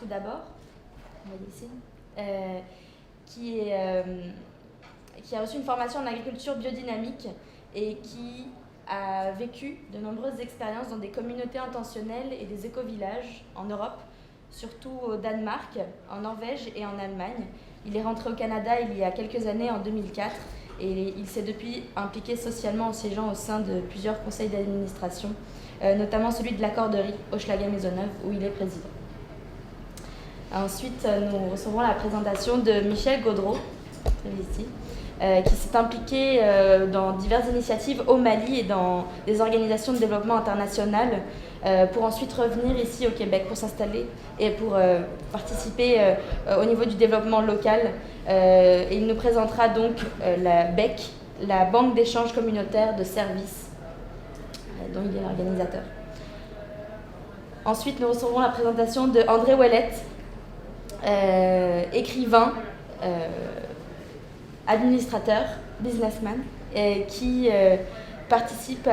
tout d'abord, qui a reçu une formation en agriculture biodynamique et qui a vécu de nombreuses expériences dans des communautés intentionnelles et des éco-villages en Europe, surtout au Danemark, en Norvège et en Allemagne. Il est rentré au Canada il y a quelques années, en 2004, et il s'est depuis impliqué socialement en siégeant au sein de plusieurs conseils d'administration, notamment celui de la Corderie, Hochelaga-Maisonneuve, où il est président. Ensuite, nous recevrons la présentation de Michel Gaudreau, ici, qui s'est impliqué dans diverses initiatives au Mali et dans des organisations de développement international pour ensuite revenir ici au Québec pour s'installer et pour participer au niveau du développement local. Et il nous présentera donc la BEC, la Banque d'échange communautaire de services, dont il est l'organisateur. Ensuite, nous recevrons la présentation de André Ouellette, écrivain, administrateur, businessman, qui participe,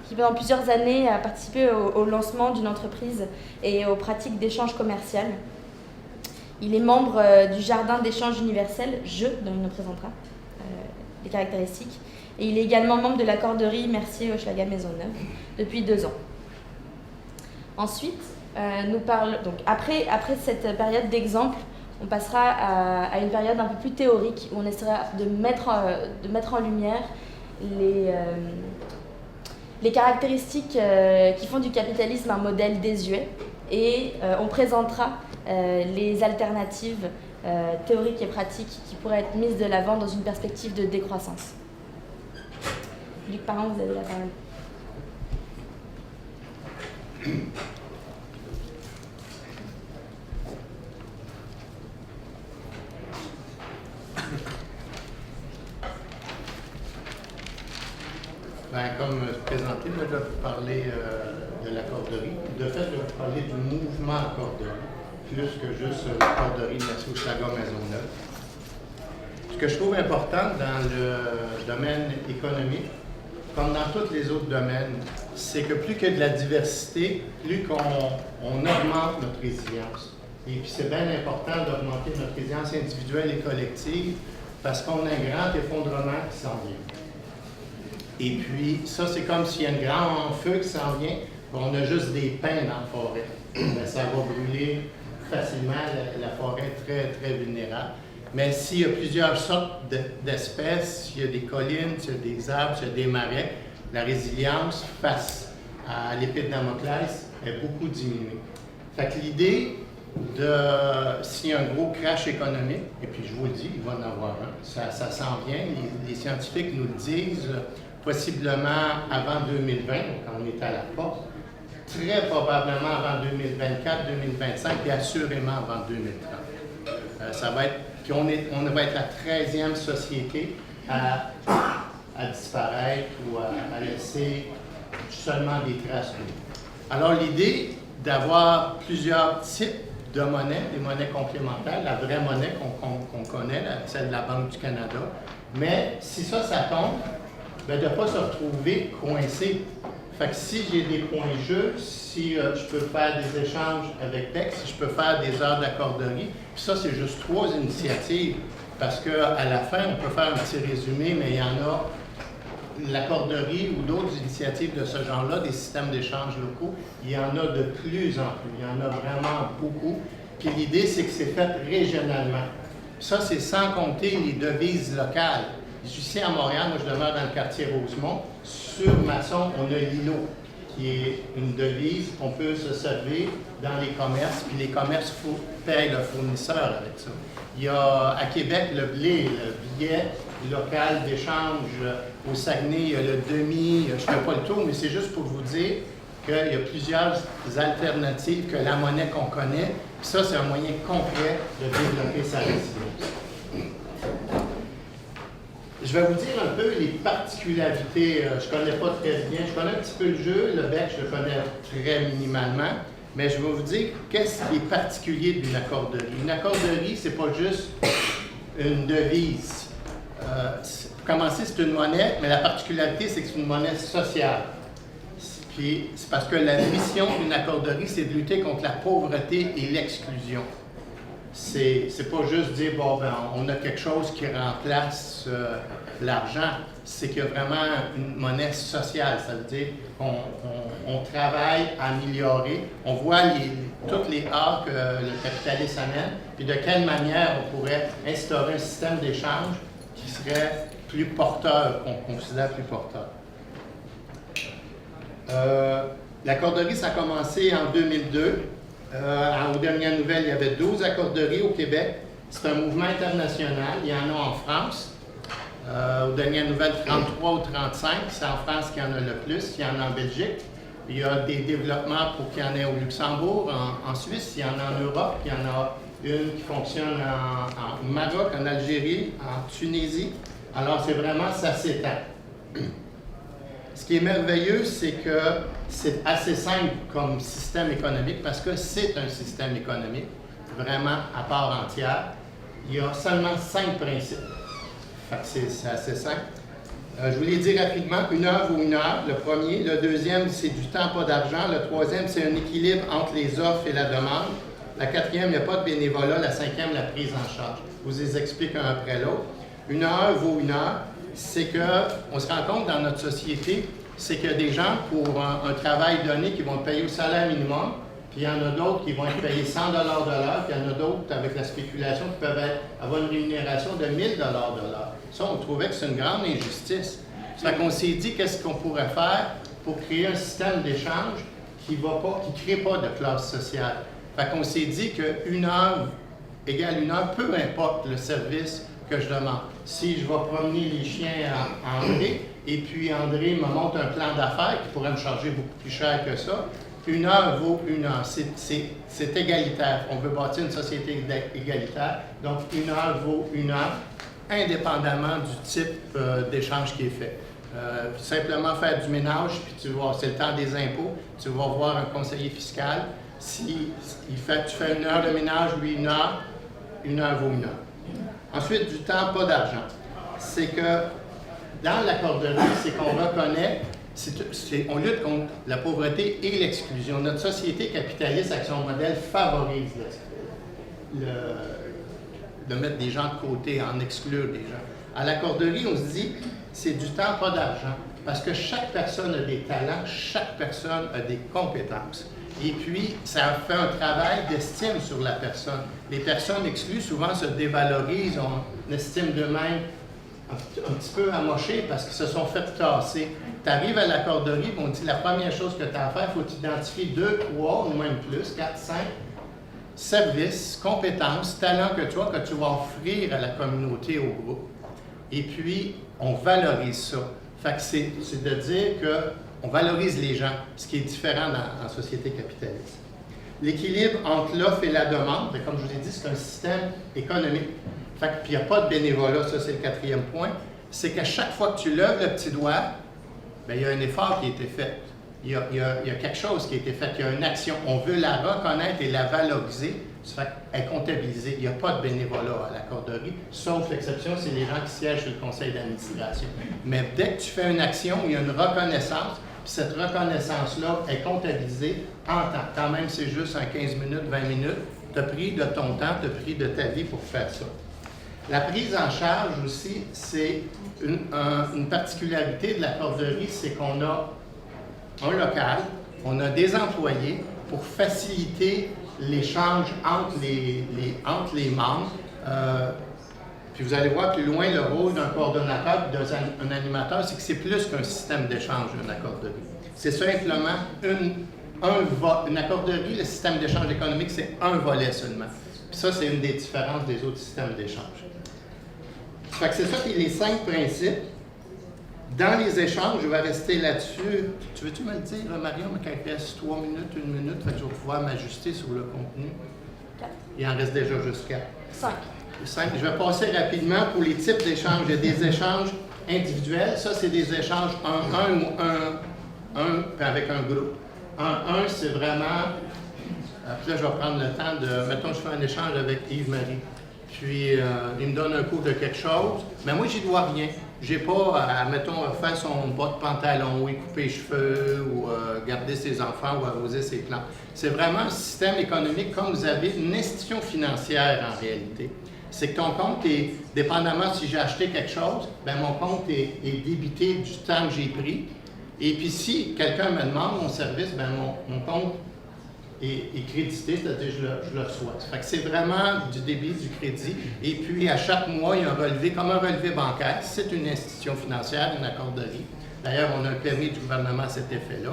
qui pendant plusieurs années a participé au lancement d'une entreprise et aux pratiques d'échange commercial. Il est membre du Jardin d'échange universel, dont il nous présentera les caractéristiques. Et il est également membre de la Corderie Mercier Hochelaga-Maisonneuve depuis 2 ans. Ensuite, donc après cette période d'exemple, on passera à une période un peu plus théorique où on essaiera de mettre en lumière les caractéristiques qui font du capitalisme un modèle désuet, et on présentera les alternatives théoriques et pratiques qui pourraient être mises de l'avant dans une perspective de décroissance. Luc Parent, vous avez la parole. Comme présenté, moi, je vais vous parler de la Corderie. De fait, je vais vous parler du mouvement Corderie, plus que juste la Corderie de Hochelaga-Maisonneuve. Ce que je trouve important dans le domaine économique, comme dans tous les autres domaines, c'est que plus qu'il y a de la diversité, plus qu'on augmente notre résilience. Et puis c'est bien important d'augmenter notre résilience individuelle et collective parce qu'on a un grand effondrement qui s'en vient. Et puis, ça, c'est comme s'il y a un grand feu qui s'en vient, on a juste des pins dans la forêt. Bien, ça va brûler facilement, la forêt est très, très vulnérable. Mais s'il y a plusieurs sortes d'espèces, s'il y a des collines, s'il y a des arbres, s'il y a des marais, la résilience face à l'épée de Damoclès est beaucoup diminuée. Fait que l'idée s'il y a un gros crash économique, et puis je vous le dis, il va en avoir un, ça s'en vient, les scientifiques nous le disent, possiblement avant 2020, quand on est à la porte, très probablement avant 2024, 2025 et assurément avant 2030. Ça va être, puis on va être la 13e société à disparaître ou à laisser seulement des traces. Alors l'idée d'avoir plusieurs types de monnaies, des monnaies complémentaires, la vraie monnaie qu'on connaît, celle de la Banque du Canada, mais si ça tombe, bien, de ne pas se retrouver coincé. Fait que si j'ai des points jeux, si je peux faire des échanges avec BEC, si je peux faire des heures d'accorderie, puis ça, c'est juste 3 initiatives, parce qu'à la fin, on peut faire un petit résumé, mais il y en a, l'accorderie ou d'autres initiatives de ce genre-là, des systèmes d'échange locaux, il y en a de plus en plus, il y en a vraiment beaucoup. Puis l'idée, c'est que c'est fait régionalement. Ça, c'est sans compter les devises locales. Ici à Montréal, moi je demeure dans le quartier Rosemont. Sur Masson, on a l'ILO, qui est une devise qu'on peut se servir dans les commerces, puis les commerces payent le fournisseur avec ça. Il y a à Québec le blé, le billet local d'échange. Au Saguenay, il y a le demi. Je ne fais pas le tour, mais c'est juste pour vous dire qu'il y a plusieurs alternatives que la monnaie qu'on connaît. Puis ça, c'est un moyen concret de développer sa résilience. Je vais vous dire un peu les particularités. Je ne connais pas très bien. Je connais un petit peu le jeu. Le BEC, je le connais très minimalement. Mais je vais vous dire qu'est-ce qui est particulier d'une accorderie. Une accorderie, ce n'est pas juste une devise. Pour commencer, c'est une monnaie, mais la particularité, c'est que c'est une monnaie sociale. Puis c'est parce que la mission d'une accorderie, c'est de lutter contre la pauvreté et l'exclusion. C'est pas juste dire, bon, ben, on a quelque chose qui remplace l'argent. C'est qu'il y a vraiment une monnaie sociale. Ça veut dire qu'on travaille à améliorer. On voit toutes les arts que le capitalisme amène, puis de quelle manière on pourrait instaurer un système d'échange qui serait plus porteur, qu'on considère plus porteur. L'accorderie, ça a commencé en 2002. Aux dernières nouvelles, il y avait 12 accorderies au Québec. C'est un mouvement international. Il y en a en France. Aux dernières nouvelles, 33 ou 35. C'est en France qu'il y en a le plus. Il y en a en Belgique. Il y a des développements pour qu'il y en ait au Luxembourg, en Suisse. Il y en a en Europe. Il y en a une qui fonctionne au Maroc, en Algérie, en Tunisie. Alors, c'est vraiment, ça s'étend. Ce qui est merveilleux, c'est que c'est assez simple comme système économique parce que c'est un système économique vraiment à part entière. Il y a seulement 5 principes. Fait que c'est assez simple. Je vous l'ai dit rapidement, une heure vaut une heure, le premier. Le deuxième, c'est du temps, pas d'argent. Le troisième, c'est un équilibre entre les offres et la demande. La quatrième, il n'y a pas de bénévolat. La cinquième, la prise en charge. Je vous les explique un après l'autre. Une heure vaut une heure. C'est qu'on se rend compte dans notre société, c'est qu'il y a des gens pour un travail donné qui vont être payés au salaire minimum, puis il y en a d'autres qui vont être payés 100 de l'heure, puis il y en a d'autres avec la spéculation qui peuvent avoir une rémunération de 1000 de l'heure. Ça, on trouvait que c'est une grande injustice. Ça fait qu'on s'est dit qu'est-ce qu'on pourrait faire pour créer un système d'échange qui ne crée pas de classe sociale. Fait qu'on s'est dit qu'une heure égale une heure, peu importe le service que je demande. Si je vais promener les chiens à André, et puis André me montre un plan d'affaires qui pourrait me charger beaucoup plus cher que ça, une heure vaut une heure. C'est égalitaire. On veut bâtir une société égalitaire. Donc, une heure vaut une heure, indépendamment du type d'échange qui est fait. Simplement faire du ménage, puis tu vas, c'est le temps des impôts, tu vas voir un conseiller fiscal. Si tu fais une heure de ménage, lui une heure vaut une heure. Ensuite, du temps, pas d'argent. C'est que dans l'accorderie, c'est qu'on reconnaît, on lutte contre la pauvreté et l'exclusion. Notre société capitaliste, avec son modèle, favorise de mettre des gens de côté, en exclure des gens. À l'accorderie, on se dit, c'est du temps, pas d'argent. Parce que chaque personne a des talents, chaque personne a des compétences. Et puis, ça fait un travail d'estime sur la personne. Les personnes exclues, souvent, se dévalorisent, ont une estime d'eux-mêmes un petit peu amochée parce qu'ils se sont fait tasser. Tu arrives à l'accorderie, on dit la première chose que tu as à faire, il faut identifier 2, 3 ou même plus, 4, 5 services, compétences, talents que tu vas offrir à la communauté, au groupe. Et puis, on valorise ça. Fait que c'est de dire qu'on valorise les gens, ce qui est différent dans la société capitaliste. L'équilibre entre l'offre et la demande, comme je vous ai dit, c'est un système économique. Fait que, puis il n'y a pas de bénévolat, ça c'est le 4e point. C'est qu'à chaque fois que tu lèves le petit doigt, bien, il y a un effort qui a été fait. Il y a quelque chose qui a été fait, il y a une action. On veut la reconnaître et la valoriser. Ça fait qu'elle est comptabilisée. Il n'y a pas de bénévolat à l'accorderie, sauf l'exception, c'est les gens qui siègent sur le conseil d'administration. Mais dès que tu fais une action, il y a une reconnaissance, puis cette reconnaissance-là est comptabilisée en temps. Quand même, c'est juste en 15 minutes, 20 minutes. Tu as pris de ton temps, tu as pris de ta vie pour faire ça. La prise en charge aussi, c'est une particularité de l'accorderie, c'est qu'on a un local, on a des employés pour faciliter l'échange entre les membres. Puis vous allez voir plus loin le rôle d'un coordonnateur et d'un animateur, c'est que c'est plus qu'un système d'échange, une accorderie. C'est simplement une accorderie, le système d'échange économique, c'est un volet seulement. Puis ça, c'est une des différences des autres systèmes d'échange. Fait que c'est ça, puis les 5 principes. Dans les échanges, je vais rester là-dessus. Tu veux-tu me le dire, Marion, quand il reste 3 minutes, 1 minute, fait que je vais pouvoir m'ajuster sur le contenu? 4. Il en reste déjà juste 4. 5. Je vais passer rapidement pour les types d'échanges. Il y a des échanges individuels. Ça, c'est des échanges 1-1 ou 1 avec un groupe. 1-1, c'est vraiment... Puis là, je vais prendre le temps de... Mettons, je fais un échange avec Yves-Marie. Puis, il me donne un cours de quelque chose. Mais moi, j'y dois rien. j'ai pas à, mettons, faire son bas de pantalon, ou y couper les cheveux, ou garder ses enfants, ou arroser ses plantes. C'est vraiment un système économique comme vous avez une institution financière en réalité. C'est que ton compte est, dépendamment si j'ai acheté quelque chose, bien mon compte est débité du temps que j'ai pris. Et puis si quelqu'un me demande mon service, bien mon compte est crédité, c'est-à-dire je le reçois. Fait que c'est vraiment du débit, du crédit. Et puis à chaque mois, il y a un relevé, comme un relevé bancaire. C'est une institution financière, une accorderie. D'ailleurs, on a un permis du gouvernement à cet effet-là,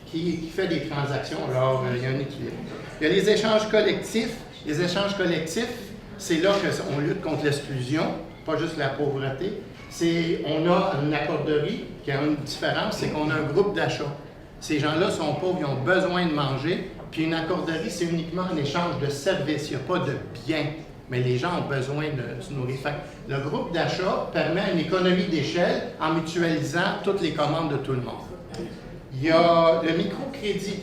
qui fait des transactions. Alors, il y a un équilibre. Il y a les échanges collectifs. Les échanges collectifs, c'est là qu'on lutte contre l'exclusion, pas juste la pauvreté. On a une accorderie qui a une différence, c'est qu'on a un groupe d'achat. Ces gens-là sont pauvres, ils ont besoin de manger, puis une accorderie, c'est uniquement un échange de services, il n'y a pas de biens, mais les gens ont besoin de se nourrir. Fait que le groupe d'achat permet une économie d'échelle en mutualisant toutes les commandes de tout le monde. Il y a le microcrédit.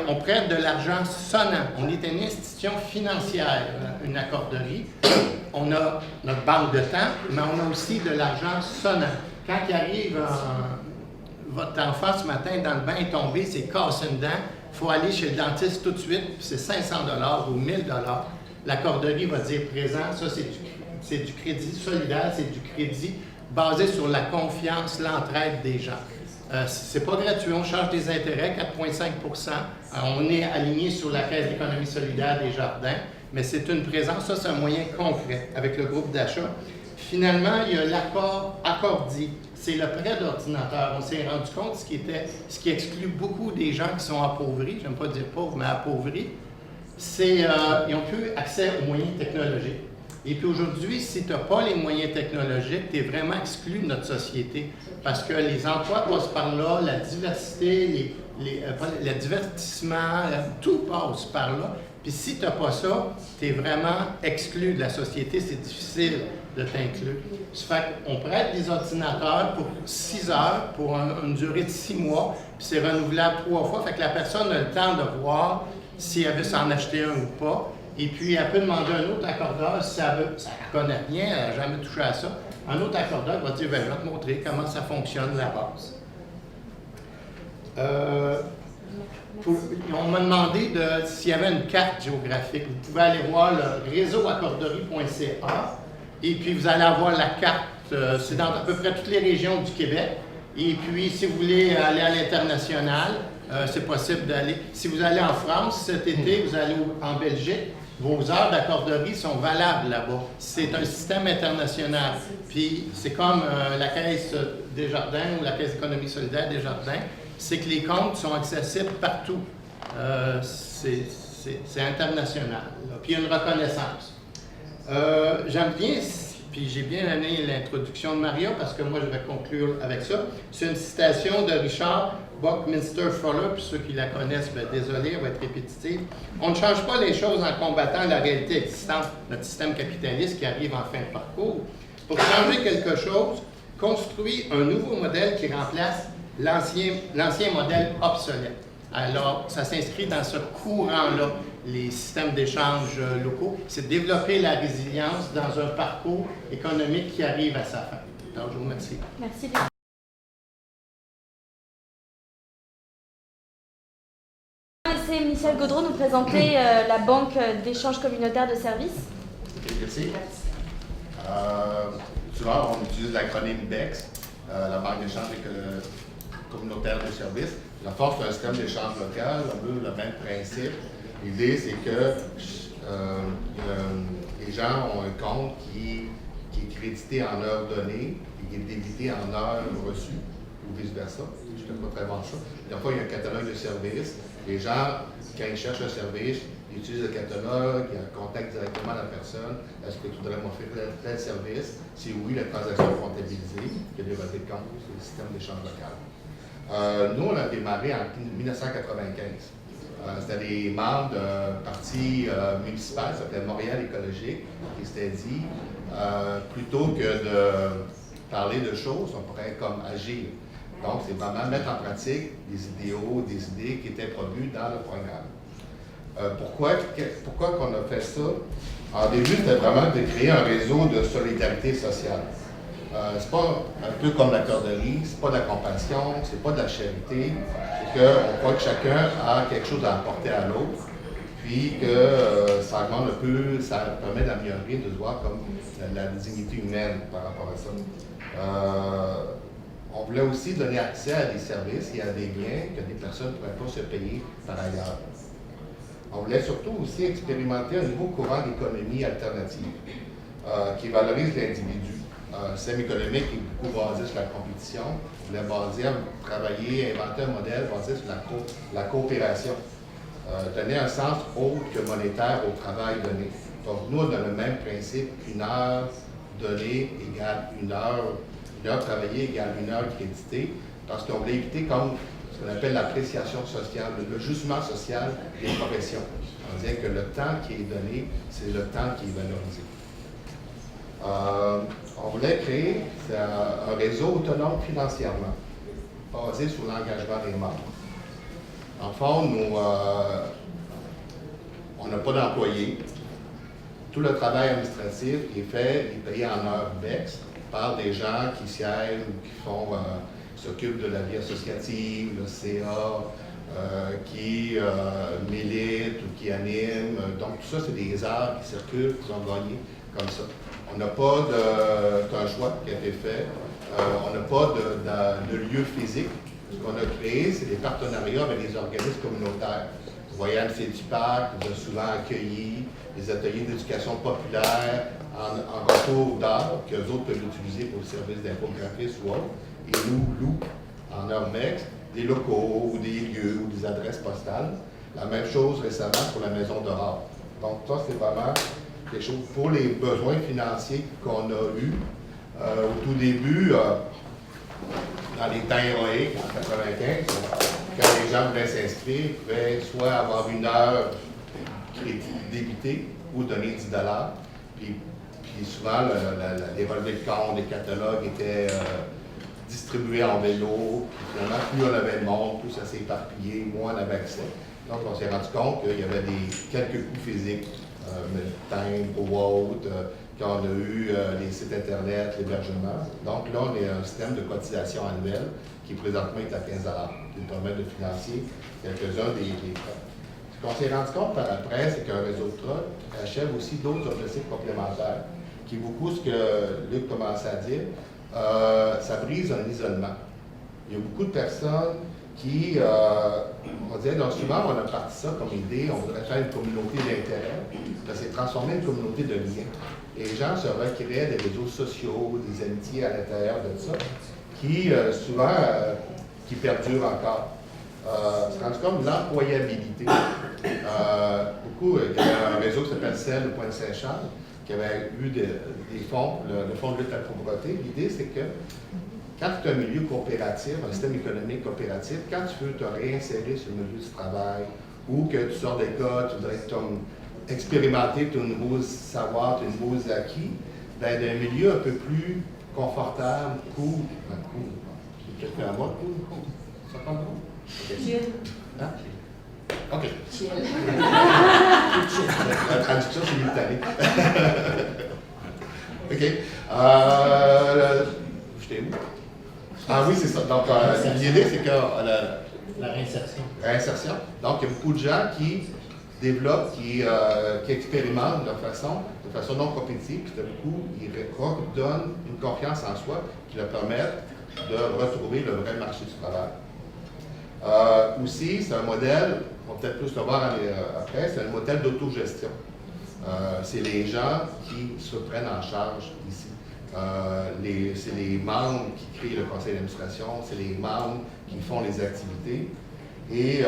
On prête de l'argent sonnant. On est une institution financière, une accorderie. On a notre banque de temps, mais on a aussi de l'argent sonnant. Quand il arrive, votre enfant ce matin dans le bain est tombé, c'est cassé une dent, il faut aller chez le dentiste tout de suite, puis c'est 500 $ ou 1000 $. L'accorderie va dire présent, ça c'est du crédit solidaire, c'est du crédit basé sur la confiance, l'entraide des gens. C'est pas gratuit, on charge des intérêts, 4,5 %. On est aligné sur la Caisse d'économie solidaire des Jardins, mais c'est une présence, ça c'est un moyen concret avec le groupe d'achat. Finalement, il y a l'accord accordé, c'est le prêt d'ordinateur. On s'est rendu compte ce qui exclut beaucoup des gens qui sont appauvris, j'aime pas dire pauvres, mais appauvris, c'est ils n'ont plus accès aux moyens technologiques. Et puis aujourd'hui, si tu n'as pas les moyens technologiques, tu es vraiment exclu de notre société. Parce que les emplois passent par là, la diversité, le divertissement, tout passe par là. Puis si tu n'as pas ça, tu es vraiment exclu de la société, c'est difficile de t'inclure. Ça fait qu'on prête des ordinateurs pour 6 heures, pour une durée de 6 mois, puis c'est renouvelable 3 fois. Fait que la personne a le temps de voir si elle veut s'en acheter un ou pas. Et puis, elle peut demander à un autre accordeur si elle ne connaît rien, elle n'a jamais touché à ça. Un autre accordeur va dire, ben, je vais te montrer comment ça fonctionne la base. On m'a demandé s'il y avait une carte géographique. Vous pouvez aller voir le réseauaccorderie.ca et puis vous allez avoir la carte, c'est dans à peu près toutes les régions du Québec. Et puis, si vous voulez aller à l'international, c'est possible d'aller. Si vous allez en France cet été, vous allez en Belgique, vos heures d'accorderie sont valables là-bas. C'est un système international. Puis, c'est comme la Caisse des Jardins ou la Caisse d'économie solidaire des Jardins, c'est que les comptes sont accessibles partout. C'est international. Là. Puis, il y a une reconnaissance. J'aime bien, puis j'ai bien aimé l'introduction de Maria, parce que moi, je vais conclure avec ça. C'est une citation de Richard Buckminster Fuller, puis ceux qui la connaissent, bien, désolé, elle va être répétitive. On ne change pas les choses en combattant la réalité existante, notre système capitaliste qui arrive en fin de parcours. Pour changer quelque chose, construit un nouveau modèle qui remplace l'ancien modèle obsolète. Alors, ça s'inscrit dans ce courant-là, les systèmes d'échange locaux. C'est développer la résilience dans un parcours économique qui arrive à sa fin. Alors, je vous remercie. Merci. Laissez Michel Gaudreau nous présenter la Banque d'échange communautaire de services. Merci. Souvent, on utilise l'acronyme BEX, la Banque d'échange communautaire de services. La force d'un système d'échange local, un peu le même principe. L'idée, c'est que les gens ont un compte qui est crédité en heures données et qui est débité en heures reçues, ou vice-versa. Je ne connais pas très bien ça. Des fois, il y a un catalogue de services. Les gens, quand ils cherchent un service, ils utilisent le catalogue, ils contactent directement la personne. Est-ce que tu voudrais m'offrir tel service? Si oui, la transaction est comptabilisée. Il y a des relevés de compte, c'est le système d'échange local. Nous, on a démarré en 1995. C'était des membres d'un parti municipal qui s'appelait Montréal écologique, qui s'était dit, plutôt que de parler de choses, on pourrait comme agir. Donc, c'est vraiment mettre en pratique des idéaux, des idées qui étaient produites dans le programme. Pourquoi qu'on a fait ça? En début, c'était vraiment de créer un réseau de solidarité sociale. C'est pas un peu comme la corderie, c'est pas de la compassion, c'est pas de la charité, c'est qu'on croit que chacun a quelque chose à apporter à l'autre, puis que ça augmente un peu, ça permet d'améliorer, de se voir comme la dignité humaine par rapport à ça. On voulait aussi donner accès à des services et à des biens que des personnes ne pourraient pas se payer par ailleurs. On voulait surtout aussi expérimenter un nouveau courant d'économie alternative qui valorise l'individu. Un système économique qui est beaucoup basé sur la compétition. On voulait travailler, inventer un modèle basé sur la coopération. Donner un sens autre que monétaire au travail donné. Donc, nous, on a le même principe qu'une heure donnée égale une heure travaillée égale une heure créditée, parce qu'on voulait éviter comme ce qu'on appelle l'appréciation sociale, le jugement social des professions. On disait que le temps qui est donné, c'est le temps qui est valorisé. On voulait créer un réseau autonome financièrement, basé sur l'engagement des membres. En fond, on n'a pas d'employés. Tout le travail administratif est fait, est payé en heures BEX par des gens qui siègent ou qui s'occupent de la vie associative, le CA, qui militent ou qui animent. Donc, tout ça, c'est des heures qui circulent, qui sont gagnées comme ça. On n'a pas un choix qui a été fait. On n'a pas de lieu physique. Ce qu'on a créé, c'est des partenariats avec les organismes communautaires. Vous voyez, MCDUPAC nous a souvent accueilli des ateliers d'éducation populaire en retour d'art, qu'eux autres peuvent utiliser pour le service d'infographisme ou autre. Et nous louons en Ormex des locaux ou des lieux ou des adresses postales. La même chose récemment pour la maison d'Aurore. Donc, ça, c'est vraiment quelque chose pour les besoins financiers qu'on a eus. Au tout début, dans les temps héroïques, en 1995, quand les gens voulaient s'inscrire, ils pouvaient soit avoir une heure débitée ou donner 10 $. Puis souvent, les relevés de compte, les catalogues étaient distribués en vélo. Puis finalement, plus on avait de monde, plus ça s'est éparpillé, moins on avait accès. Donc, on s'est rendu compte qu'il y avait quelques coûts physiques, timbre ou autre, quand on a eu les sites Internet, l'hébergement. Donc là, on est un système de cotisation annuelle qui présentement est à 15 $, qui nous permet de financer quelques-uns des frais. Ce qu'on s'est rendu compte par après, c'est qu'un réseau de truck achève aussi d'autres objectifs complémentaires, qui est beaucoup ce que Luc commençait à dire. Ça brise un isolement. Il y a beaucoup de personnes qui, on disait, donc souvent on a parti ça comme idée, on voudrait faire une communauté d'intérêt, ça s'est transformé en une communauté de liens. Et les gens se recréaient des réseaux sociaux, des amitiés à l'intérieur de ça, qui souvent qui perdurent encore. C'est rendu comme l'employabilité. Il y avait un réseau qui s'appelle CEL, le Point Saint-Charles, qui avait eu des fonds, le Fonds de lutte à la pauvreté. L'idée, c'est que quand tu as un milieu coopératif, un système économique coopératif, quand tu veux te réinsérer sur le milieu du travail ou que tu sors d'école, tu voudrais expérimenter ton nouveau savoir, tes nouveaux acquis, dans un milieu un peu plus confortable, cool. J'ai peut-être fait un mot, cool. Ça compte cool? Chill. Hein? OK. Chill. La traduction, c'est l'italien. OK. J'étais où? Ah oui, c'est ça. Donc, l'idée, c'est que La réinsertion. Réinsertion. Donc, il y a beaucoup de gens qui développent, qui expérimentent de façon non compétitive, puis tout coup, ils donnent une confiance en soi qui leur permet de retrouver le vrai marché du travail. Aussi, c'est un modèle, on va peut-être plus le voir après, c'est un modèle d'autogestion. C'est les gens qui se prennent en charge ici. C'est les membres qui créent le conseil d'administration, c'est les membres qui font les activités. Et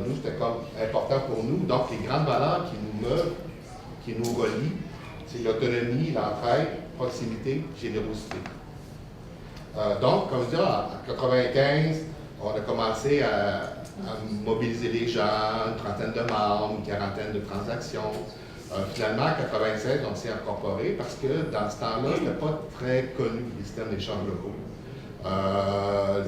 nous, c'était comme important pour nous. Donc, les grandes valeurs qui nous meuvent, qui nous relient, c'est l'autonomie, l'entraide, proximité, générosité. Donc, comme je disais, en 1995, on a commencé à mobiliser les gens, une trentaine de membres, une quarantaine de transactions. Finalement, en 1996, on s'est incorporé parce que dans ce temps-là, ce n'était pas très connu, les systèmes d'échange locaux.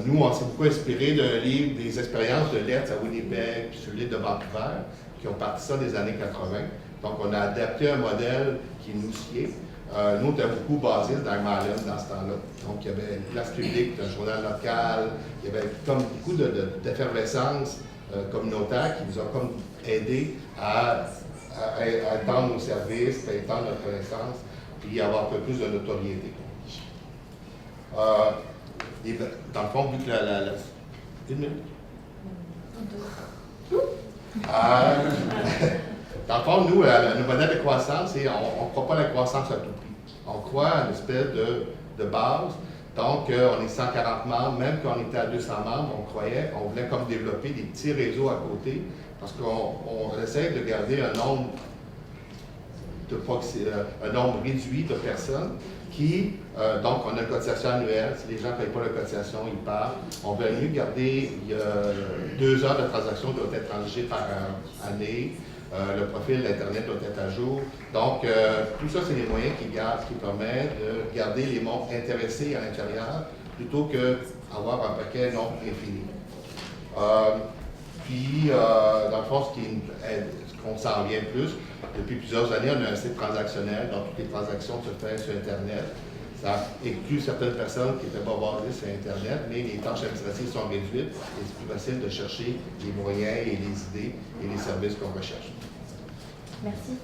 Nous, on s'est beaucoup inspiré d'un livre, des expériences de Letts à Winnipeg, puis sur l'île de Vancouver, qui ont parti ça des années 80. Donc, on a adapté un modèle qui nous sied. Nous, on était beaucoup basés dans Malin dans ce temps-là. Donc, il y avait une place publique, un journal local, il y avait comme beaucoup d'effervescence communautaire qui nous a comme aidé à étendre nos services, à étendre notre connaissance, puis avoir un peu plus de notoriété. Dans le fond, vu que une minute. Dans le fond, nous, le modèle de croissance, on ne croit pas à la croissance à tout prix. On croit à une espèce de base. Donc, on est 140 membres, même quand on était à 200 membres, on voulait comme développer des petits réseaux à côté, parce qu'on essaie de garder un nombre réduit de personnes qui, donc, on a une cotisation annuelle. Si les gens ne payent pas la cotisation, ils partent. On veut mieux garder 2 heures de transaction doivent être transigées par année. Le profil d'Internet doit être à jour. Donc, tout ça, c'est des moyens qui permettent de garder les membres intéressés à l'intérieur plutôt qu'avoir un paquet non infini. Dans le fond, ce qu'on s'en vient plus, depuis plusieurs années, on a un site transactionnel, donc toutes les transactions se font sur Internet. Ça inclut certaines personnes qui n'étaient pas basées sur Internet, mais les tâches administratives sont réduites et c'est plus facile de chercher les moyens et les idées et les services qu'on recherche. Merci.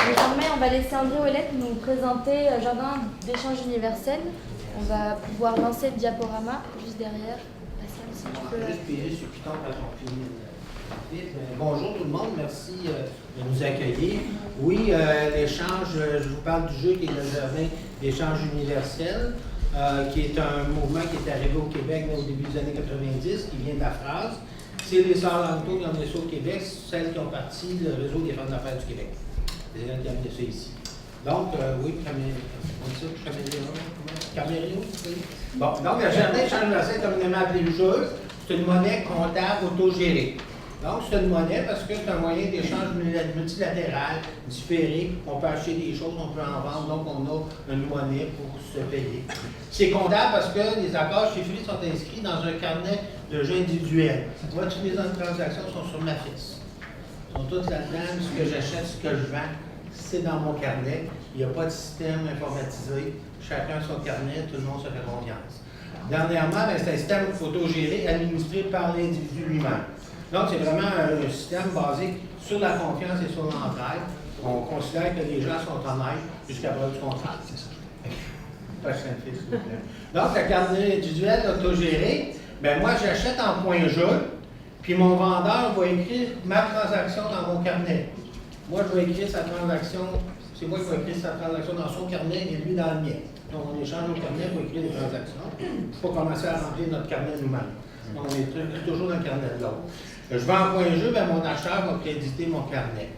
Désormais, on va laisser André Ouellette nous présenter Jardin d'échange universel. On va pouvoir lancer le diaporama juste derrière. Si tu peux... Je suis Python quand on finit. Bonjour tout le monde, merci de nous accueillir. Oui, l'échange, je vous parle du jeu qui est le jardin d'échange universel, qui est un mouvement qui est arrivé au Québec au début des années 90, qui vient de la phrase. C'est les Sœurs Langto qui ont amené ça au Québec, celles qui ont parti le réseau des femmes d'affaires du Québec. C'est elles qui ont amené ça ici. Donc, oui, Camério, bon, donc le jardin d'échange universel, communément appelé le jeu, c'est une monnaie comptable autogérée. Donc, c'est une monnaie parce que c'est un moyen d'échange multilatéral, différé. On peut acheter des choses, on peut en vendre, donc on a une monnaie pour se payer. C'est comptable parce que les accords chez Philippe sont inscrits dans un carnet de jeu individuel. Moi, toutes mes transactions sont sur ma fiche. Elles sont toutes là-dedans, ce que j'achète, ce que je vends, c'est dans mon carnet. Il n'y a pas de système informatisé. Chacun son carnet, tout le monde se fait confiance. Dernièrement, c'est un système autogéré administré par l'individu lui-même. Donc, c'est vraiment un système basé sur la confiance et sur l'entraide. On considère que les gens sont honnêtes jusqu'à preuve du contraire. Donc, le carnet individuel autogéré, ben moi, j'achète en point jeu, puis mon vendeur va écrire ma transaction dans mon carnet. Moi, je vais écrire sa transaction, c'est moi qui vais écrire sa transaction dans son carnet et lui dans le mien. Donc, on échange nos carnets pour écrire les transactions. Il faut commencer à remplir notre carnet nous-mêmes. Donc, on est toujours dans le carnet de l'autre. Je vais en point jeu, ben mon acheteur va créditer mon carnet.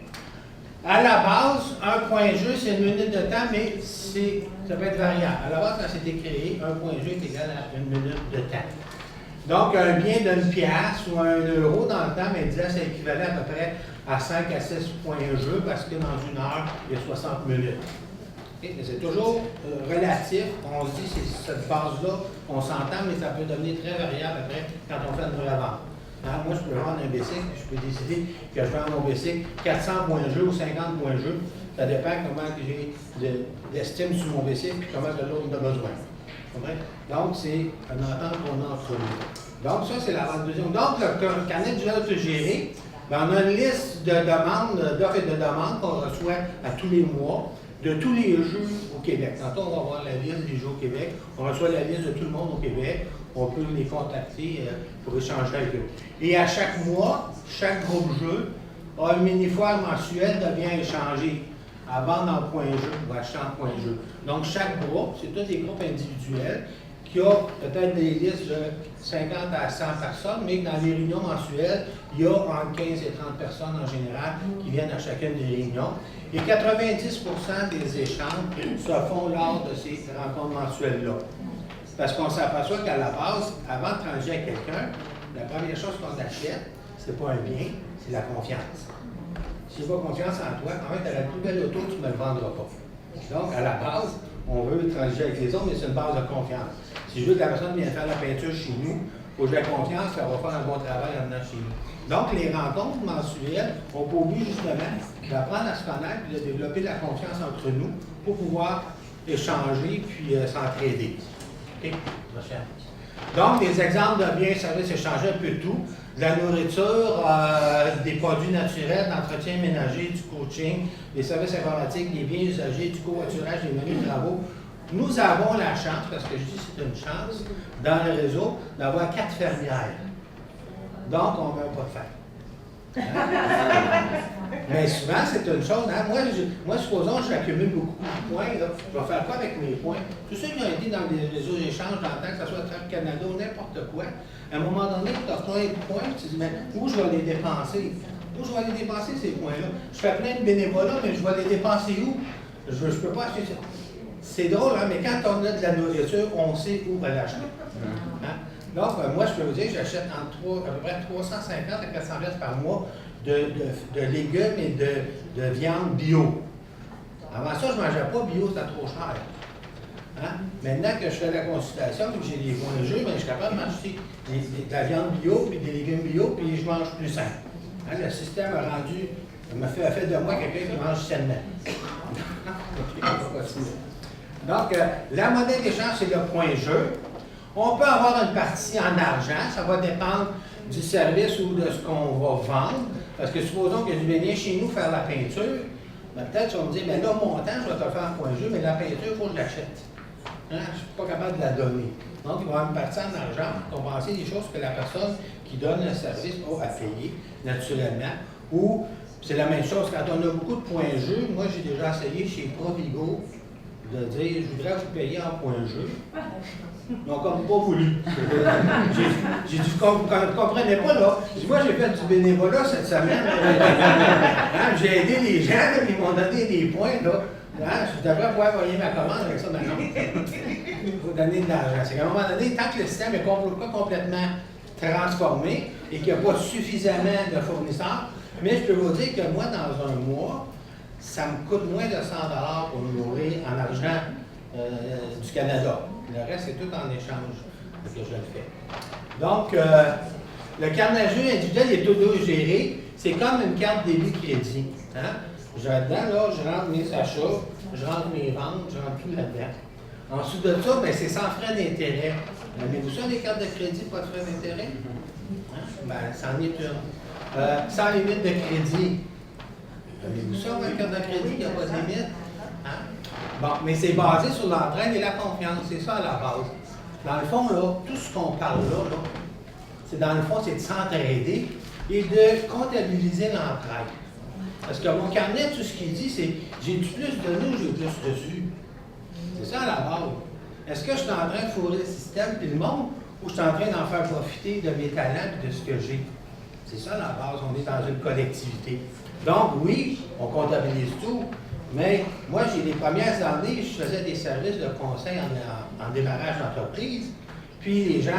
À la base, un point jeu, c'est une minute de temps, mais ça peut être variable. À la base, quand c'était créé, un point jeu est égal à une minute de temps. Donc, un bien d'une pièce ou un euro dans le temps, mais disait c'est équivalent à peu près à 5 à 6 points jeu parce que dans une heure, il y a 60 minutes. Okay? C'est toujours relatif. On se dit, c'est cette base-là, on s'entend, mais ça peut devenir très variable après quand on fait une vraie vente. Hein? Moi, je peux vendre un bicycle, je peux décider que je vends mon bicycle 400 points jeu ou 50 points jeu. Ça dépend comment j'ai d'estime sur mon bicycle et comment l'autre a besoin. Donc, c'est une entente qu'on a entre nous. Donc, ça, c'est la vente deuxième. Donc, le carnet du autogéré, ben, on a une liste de demandes, d'offres et de demandes qu'on reçoit à tous les mois de tous les jeux au Québec. Tantôt, on va voir la liste des jeux au Québec. On reçoit la liste de tout le monde au Québec. On peut les contacter pour échanger avec eux. Et à chaque mois, chaque groupe jeu a une mini-foire mensuelle devient échangée. À vendre en point jeu ou acheter en point jeu. Donc, chaque groupe, c'est tous des groupes individuels qui ont peut-être des listes de 50 à 100 personnes, mais que dans les réunions mensuelles, il y a entre 15 et 30 personnes en général qui viennent à chacune des réunions. Et 90% des échanges se font lors de ces rencontres mensuelles-là. Parce qu'on s'aperçoit qu'à la base, avant de transiger avec quelqu'un, la première chose qu'on achète, c'est pas un bien, c'est la confiance. Si je n'ai pas confiance en toi, en fait, à la plus belle auto, tu ne me le vendras pas. Donc, à la base, on veut transiger avec les autres, mais c'est une base de confiance. Si je veux que la personne vienne faire la peinture chez nous, faut que j'ai confiance qu'elle va faire un bon travail en venant chez nous. Donc, les rencontres mensuelles ont pour but justement d'apprendre à se connaître et de développer la confiance entre nous pour pouvoir échanger puis s'entraider. OK? Prochaine. Donc, des exemples de biens et services échangés, un peu de tout. De la nourriture, des produits naturels, d'entretien ménager, du coaching, des services informatiques, des biens usagers, du covoiturage, des menus de travaux. Nous avons la chance, parce que je dis c'est une chance, dans le réseau, d'avoir 4 fermières. Donc, on ne met pas de fer. Mais souvent, c'est une chose. Hein? Moi, supposons que j'accumule beaucoup de points. Là. Je vais faire quoi avec mes points? Tous ceux qui ont été dans des réseaux d'échange, dans le temps, que ce soit Track Canada ou n'importe quoi, à un moment donné, tu as plein de points, tu te dis, mais où je vais les dépenser? Où je vais les dépenser, ces points-là? Je fais plein de bénévolat, mais je vais les dépenser où? Je ne peux pas acheter ça. C'est drôle, hein? Mais quand on a de la nourriture, on sait où l'acheter. Hein? Donc, moi, je peux vous dire que j'achète à peu près 350 à 400 pièces par mois de légumes et de viande bio. Avant ça, je ne mangeais pas bio, c'était trop cher. Hein? Maintenant que je fais la consultation et que j'ai des points de jeu, je suis capable de manger de la viande bio et des légumes bio, puis je mange plus sain. Hein? Le système m'a fait de moi quelqu'un qui mange sainement. Donc, la monnaie d'échange, c'est le point jeu. On peut avoir une partie en argent, ça va dépendre du service ou de ce qu'on va vendre. Parce que supposons que tu viens chez nous faire la peinture, ben peut-être tu vas me dire, mais là, mon temps, je vais te le faire en point de jeu, mais la peinture, il faut que je l'achète. Hein? Je ne suis pas capable de la donner. Donc, il va y avoir une partie en argent pour compenser des choses que la personne qui donne le service a à payer, naturellement. Ou, c'est la même chose, quand on a beaucoup de points de jeu, moi, j'ai déjà essayé chez Provigo de dire, je voudrais vous payer en point de jeu. Ils n'ont comme pas voulu. J'ai dit, vous ne comprenez pas, là. Moi, j'ai fait du bénévolat cette semaine. Hein, j'ai aidé les gens, là, ils m'ont donné des points, là. Hein, je devrais pouvoir envoyer ma commande avec ça maintenant. Il faut donner de l'argent. C'est qu'à un moment donné, tant que le système n'est pas complètement transformé et qu'il n'y a pas suffisamment de fournisseurs, mais je peux vous dire que moi, dans un mois, ça me coûte moins de 100 $ pour me nourrir en argent du Canada. Le reste, c'est tout en échange que je le fais. Donc, le carnet de jeu individuel est auto-géré. C'est comme une carte débit-crédit. Hein? Là, je rentre mes achats, je rentre mes ventes, je rentre tout là-dedans. Ensuite de ça, ben, c'est sans frais d'intérêt. Mais vous savez, les cartes de crédit, pas de frais d'intérêt? Hein? Ben, c'en est une. Sans limite de crédit. Avez-vous ça, une carte de crédit, il n'y a pas de limite? Hein? Bon, mais c'est basé sur l'entraide et la confiance, c'est ça à la base. Dans le fond, là, tout ce qu'on parle là, c'est dans le fond, c'est de s'entraider et de comptabiliser l'entraide. Parce que mon carnet, tout ce qu'il dit, c'est j'ai-tu plus de nous, j'ai plus dessus. C'est ça à la base. Est-ce que je suis en train de fourrer le système et le monde, ou je suis en train d'en faire profiter de mes talents et de ce que j'ai? C'est ça la base, on est dans une collectivité. Donc, oui, on comptabilise tout. Mais moi, j'ai les premières années, je faisais des services de conseil en démarrage d'entreprise. Puis les gens,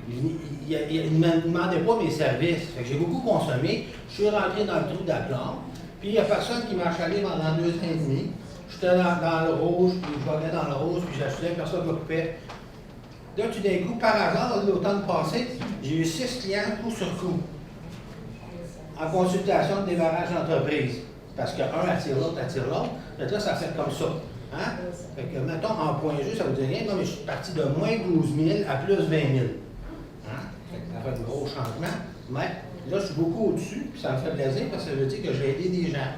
ils ne me demandaient pas mes services. Fait que j'ai beaucoup consommé. Je suis rentré dans le trou d'aplomb. Puis il n'y a personne qui m'a achalé pendant 2 ans et demi. J'étais dans le rouge, puis je voguais dans le rouge, puis j'achetais, personne ne m'occupait. Là, tout d'un coup, par hasard, l'automne passé, j'ai eu 6 clients coup sur coup en consultation de démarrage d'entreprise. Parce qu'un attire l'autre, attire l'autre. Là, ça fait comme ça. Hein? Fait que, mettons, en point de jeu, ça ne vous dit rien. Non, mais je suis parti de moins 12 000 à plus 20 000. Hein? Fait que ça fait un gros changement. Mais là, je suis beaucoup au-dessus, puis ça me fait plaisir parce que ça veut dire que j'ai aidé des gens.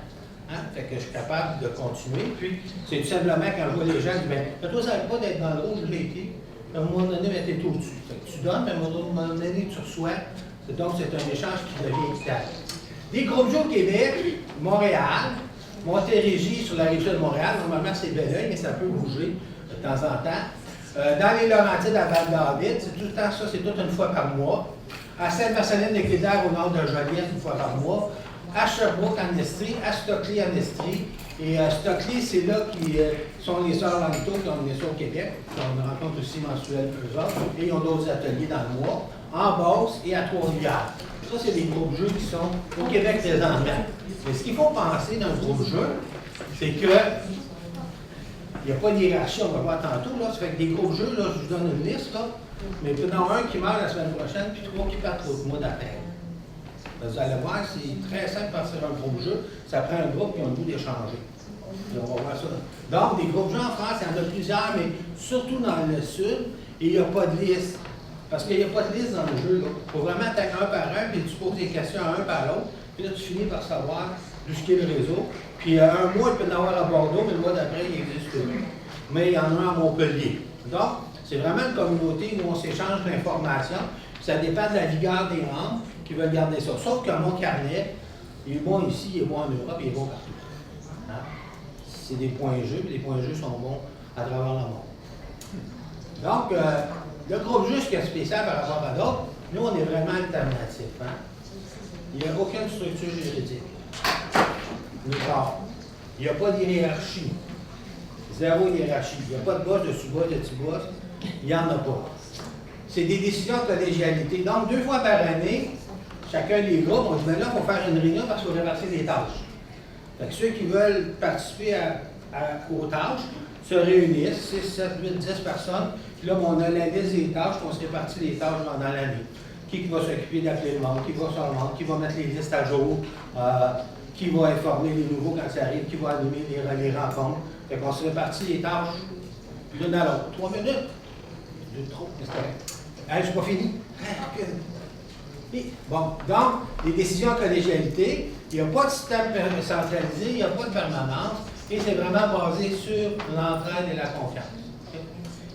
Hein? Fait que je suis capable de continuer. Puis, c'est tout simplement quand je vois les gens, je dis, ben, toi, ça n'arrive pas d'être dans le rouge, je l'ai été. À un moment donné, tu es au-dessus. Fait que tu donnes, mais à un moment donné, tu reçois. Donc, c'est un échange qui devient équitable. Les groupes jeux au Québec, Montréal, Montérégie sur la rive sud de Montréal, normalement c'est Belleuil, mais ça peut bouger de temps en temps. Dans les Laurentides à Val-David, c'est tout le temps ça, c'est toute une fois par mois. À Sainte-Marceline-de-Clédaire au nord de Joliette, une fois par mois. À Sherbrooke en Estrie, à Stockley en Estrie. Et Stockley, c'est là qui sont les sœurs Lanto qui ont mené ça au Québec. On rencontre aussi mensuellement eux autres. Et ils ont d'autres ateliers dans le mois, en Beauce et à Trois-Rivières. Ça, c'est des groupes jeux qui sont au Québec présentement. Mais ce qu'il faut penser dans le groupe jeu, c'est que Il n'y a pas de hiérarchie, on va voir tantôt. Là. Ça fait que des gros jeux, là, je vous donne une liste. Là. Mais il peut y en avoir un qui meurt la semaine prochaine, puis 3 qui partent l'autre mois d'après. Vous allez voir, c'est très simple de partir un groupe jeu. Ça prend un groupe qui a le goût d'échanger. On va voir ça. Donc, des groupes jeux en France, il y en a plusieurs, mais surtout dans le sud, et il n'y a pas de liste. Parce qu'il n'y a pas de liste dans le jeu. Il faut vraiment attaquer un par un, puis tu poses des questions à un par l'autre, puis là, tu finis par savoir d'où est le réseau. Puis un mois, il peut y en avoir à Bordeaux, mais le mois d'après, il n'existe plus. Mais il y en a un à Montpellier. Donc, c'est vraiment une communauté où on s'échange l'information. Ça dépend de la vigueur des membres qui veulent garder ça. Sauf que mon carnet, il est bon ici, il est bon en Europe, il est bon partout. Hein? C'est des points jeux, puis les points jeux sont bons à travers le monde. Donc, le groupe jeu, ce qui est spécial par rapport à d'autres, nous, on est vraiment alternatif. Hein? Il n'y a aucune structure juridique. Il n'y a pas de hiérarchie. Zéro hiérarchie. Il n'y a pas de boss, de sous-boss, de petit boss. Il n'y en a pas. C'est des décisions de collégialité. Donc, 2 fois par année, chacun des groupes, on dit, ben là, il faut faire une réunion parce qu'il faut répartir les tâches. Fait que ceux qui veulent participer aux tâches se réunissent, 6, 7, 8, 10 personnes. Puis là, on a l'indice des tâches, on se répartit les tâches pendant l'année. Qui va s'occuper d'appeler le monde, qui va sur le monde, qui va mettre les listes à jour, qui va informer les nouveaux quand ça arrive, qui va animer les rencontres. Fait qu'on se répartit les tâches l'une à l'autre. 3 minutes. 2 trop, mais c'est correct. Hey, je suis pas fini. Bon, donc, les décisions en collégialité, il n'y a pas de système centralisé, il n'y a pas de permanence, et c'est vraiment basé sur l'entraide et la confiance. Okay?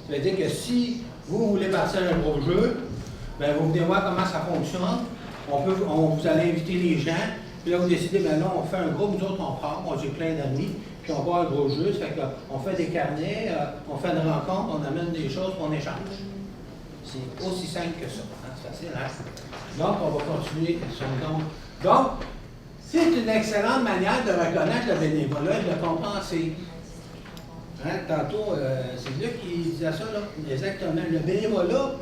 Ça veut dire que si vous voulez partir un gros jeu, bien, vous venez voir comment ça fonctionne. Vous allez inviter les gens, puis là, vous décidez, bien là, on fait un groupe, nous autres, on part, moi j'ai plein d'amis, puis on va un gros jeu, ça fait qu'on fait des carnets, on fait une rencontre, on amène des choses, puis on échange. C'est aussi simple que ça. Hein? C'est facile, hein? Donc, on va continuer. Donc, c'est une excellente manière de reconnaître le bénévolat et de le compenser. Hein? Tantôt, c'est Luc qui disait ça, là. Exactement. Le bénévolat,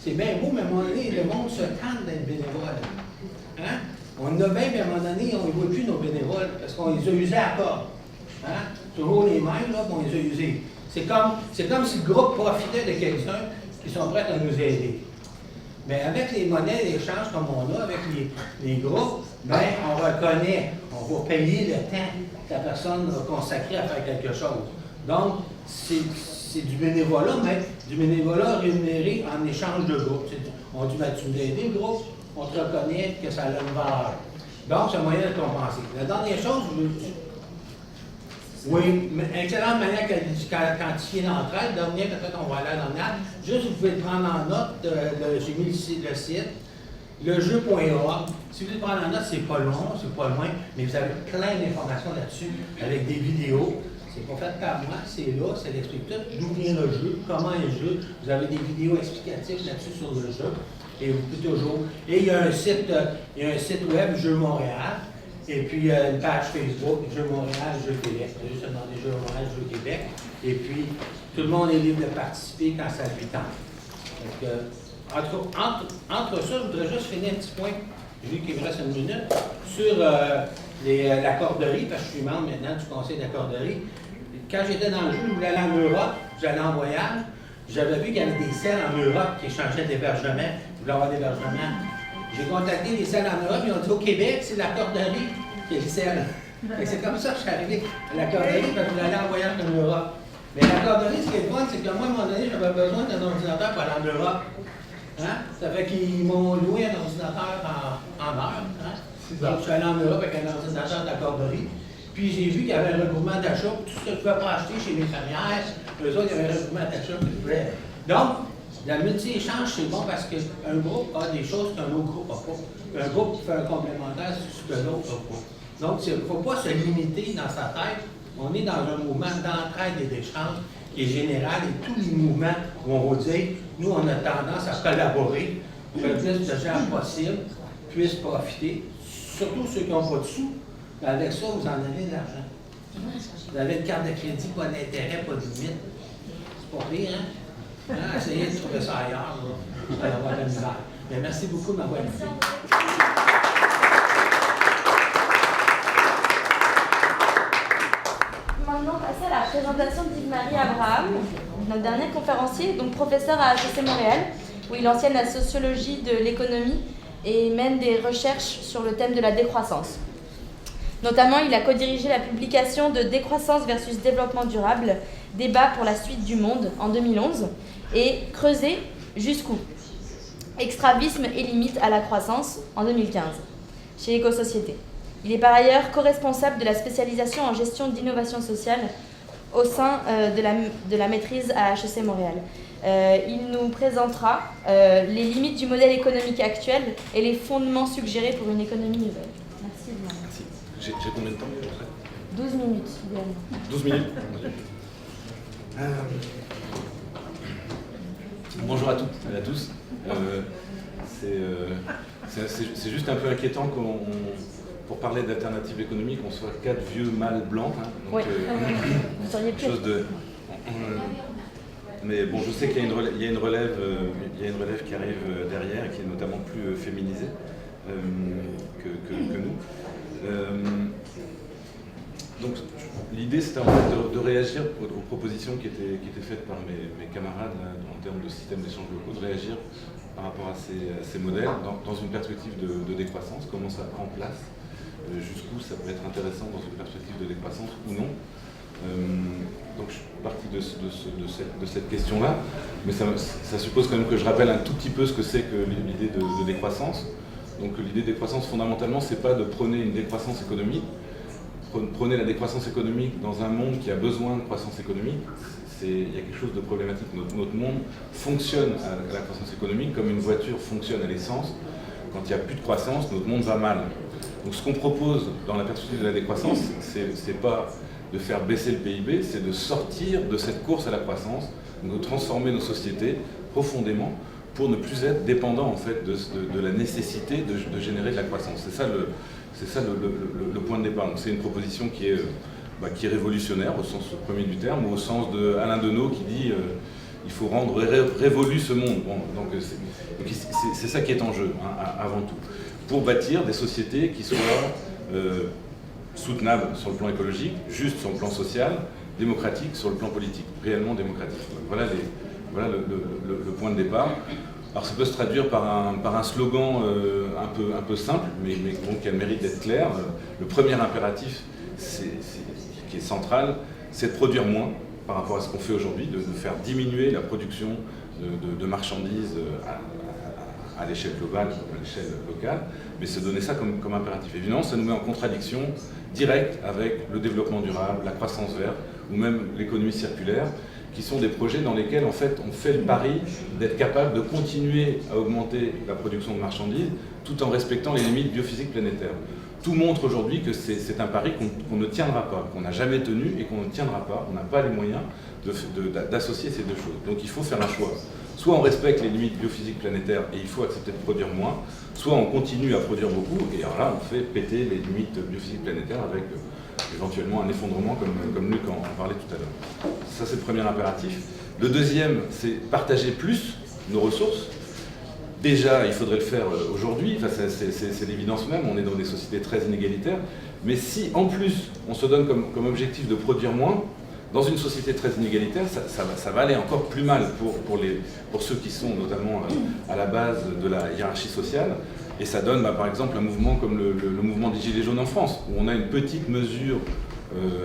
c'est bien beau, mais à un moment donné, le monde se tente d'être bénévole. Hein? On en a bien, mais à un moment donné, on ne voit plus nos bénévoles parce qu'on les a usés à corps. Hein? Toujours les mêmes, là, on les a usés. C'est comme si le groupe profitait de quelqu'un qui sont prêts à nous aider. Mais avec les monnaies d'échange comme on a, avec les groupes, bien, on reconnaît, on va payer le temps que la personne a consacré à faire quelque chose. Donc, c'est du bénévolat, mais du bénévolat rémunéré en échange de groupes. On dit, ben, tu nous as aidé, le groupe, on te reconnaît que ça a une valeur. Donc, c'est un moyen de compenser. La dernière chose, oui, mais excellente manière de quantifier l'entraide. Dernier, peut-être on va aller à la dernière. Juste, vous pouvez le prendre en note. J'ai mis le site. Le jeu.org. Si vous voulez prendre en note, c'est pas long, c'est pas loin, mais vous avez plein d'informations là-dessus avec des vidéos. C'est pas fait par moi, c'est là, ça l'explique tout. D'où vient le jeu, comment est le jeu. Vous avez des vidéos explicatives là-dessus sur le jeu. Et vous pouvez toujours. Et il y a un site web, Jeux Montréal. Et puis, une page Facebook, Jeux Montréal, Jeux Québec. Vous juste demander Jeux Montréal, Jeux Québec. Et puis, tout le monde est libre de participer quand ça lui tente. Donc, entre ça, je voudrais juste finir un petit point, vu qu'il me reste une minute, sur la corderie, parce que je suis membre maintenant du conseil de la corderie. Quand j'étais dans le jeu, je voulais aller en Europe, j'allais en voyage. J'avais vu qu'il y avait des selles en Europe qui échangeaient d'hébergement. Je voulais avoir d'hébergement. J'ai contacté les selles en Europe, ils ont dit au Québec, c'est la corderie qui est les selles. C'est comme ça que je suis arrivé à la corderie parce que je voulais aller en voyage en Europe. Mais la corderie, ce qui est le fun, c'est que moi, à un moment donné, j'avais besoin d'un ordinateur pour aller en Europe. Hein? Ça fait qu'ils m'ont loué un ordinateur en heure. Hein? Donc, je suis allé en Europe avec un ordinateur de la corderie. Puis j'ai vu qu'il y avait un regroupement d'achat, tout ce que je ne pouvais pas acheter chez mes familles, eux autres, il y avait un regroupement d'achat que je voulais. Donc, la multi-échange, c'est bon parce qu'un groupe a des choses qu'un autre groupe n'a pas. Un groupe qui fait un complémentaire sur ce que l'autre n'a pas. Donc, il ne faut pas se limiter dans sa tête. On est dans un mouvement d'entraide et d'échange qui est général et tous les mouvements où on va dire, nous, on a tendance à collaborer pour que le plus de gens possible puissent profiter, surtout ceux qui n'ont pas de sous. Avec ça, vous en avez de l'argent. Vous avez une carte de crédit, pas d'intérêt, pas de limite. C'est pas pire, hein? Essayez de trouver ça ailleurs, là. Vous allez avoir de la misère. Mais merci beaucoup de m'avoir invité. Maintenant, passons à la présentation d'Yves-Marie Abraham, notre dernier conférencier, donc professeur à HEC Montréal, où il enseigne la sociologie de l'économie et mène des recherches sur le thème de la décroissance. Notamment, il a co-dirigé la publication de Décroissance versus développement durable, débat pour la suite du monde en 2011, et Creuser jusqu'où? Extravisme et limites à la croissance en 2015, chez Éco-Société. Il est par ailleurs co-responsable de la spécialisation en gestion d'innovation sociale au sein de la maîtrise à HEC Montréal. Il nous présentera les limites du modèle économique actuel et les fondements suggérés pour une économie nouvelle. Merci. Merci. J'ai combien de temps à peu près? 12 minutes, idéalement. 12 minutes. Bonjour à toutes et à tous. C'est juste un peu inquiétant pour parler d'alternatives économiques, on soit 4 vieux mâles blancs. Hein, donc, oui. Vous seriez plus. Mais bon, je sais qu'il y a une relève qui arrive derrière et qui est notamment plus féminisée que nous. Donc l'idée c'était en fait de réagir aux propositions qui étaient faites par mes camarades là, en termes de système d'échange locaux, de réagir par rapport à ces modèles dans une perspective de décroissance, comment ça prend place, jusqu'où ça peut être intéressant dans une perspective de décroissance ou non. Donc je suis parti de cette question-là, mais ça suppose quand même que je rappelle un tout petit peu ce que c'est que l'idée de décroissance. Donc l'idée de décroissance fondamentalement, c'est pas de prôner une décroissance économique. Prôner la décroissance économique dans un monde qui a besoin de croissance économique, il y a quelque chose de problématique. Notre monde fonctionne à la croissance économique comme une voiture fonctionne à l'essence. Quand il n'y a plus de croissance, notre monde va mal. Donc ce qu'on propose dans la perspective de la décroissance, c'est pas de faire baisser le PIB, c'est de sortir de cette course à la croissance, de transformer nos sociétés profondément pour ne plus être dépendant en fait de la nécessité de générer de la croissance. C'est ça le point de départ. C'est une proposition qui est révolutionnaire au sens premier du terme, ou au sens de Alain Deneau qui dit il faut rendre révolu ce monde. Bon, donc c'est ça qui est en jeu, hein, avant tout, pour bâtir des sociétés qui soient soutenables sur le plan écologique, justes sur le plan social, démocratiques sur le plan politique, réellement démocratiques. Voilà le point de départ. Alors ça peut se traduire par un slogan un peu simple, mais bon, qui a le mérite d'être clair. Le premier impératif, qui est central, c'est de produire moins par rapport à ce qu'on fait aujourd'hui, de faire diminuer la production de marchandises à l'échelle globale, à l'échelle locale, mais se donner ça comme impératif. Évidemment, ça nous met en contradiction directe avec le développement durable, la croissance verte, ou même l'économie circulaire, qui sont des projets dans lesquels en fait, on fait le pari d'être capable de continuer à augmenter la production de marchandises tout en respectant les limites biophysiques planétaires. Tout montre aujourd'hui que c'est un pari qu'on ne tiendra pas, qu'on n'a jamais tenu et qu'on ne tiendra pas. On n'a pas les moyens d'associer ces deux choses. Donc il faut faire un choix. Soit on respecte les limites biophysiques planétaires et il faut accepter de produire moins, soit on continue à produire beaucoup et alors là on fait péter les limites biophysiques planétaires avec éventuellement un effondrement comme Luc en parlait tout à l'heure. Ça c'est le premier impératif. Le deuxième, c'est partager plus nos ressources. Déjà, il faudrait le faire aujourd'hui, enfin, c'est l'évidence même, on est dans des sociétés très inégalitaires, mais si en plus on se donne comme objectif de produire moins, dans une société très inégalitaire, ça va aller encore plus mal pour ceux qui sont notamment à la base de la hiérarchie sociale. Et ça donne par exemple un mouvement comme le mouvement des Gilets jaunes en France, où on a une petite mesure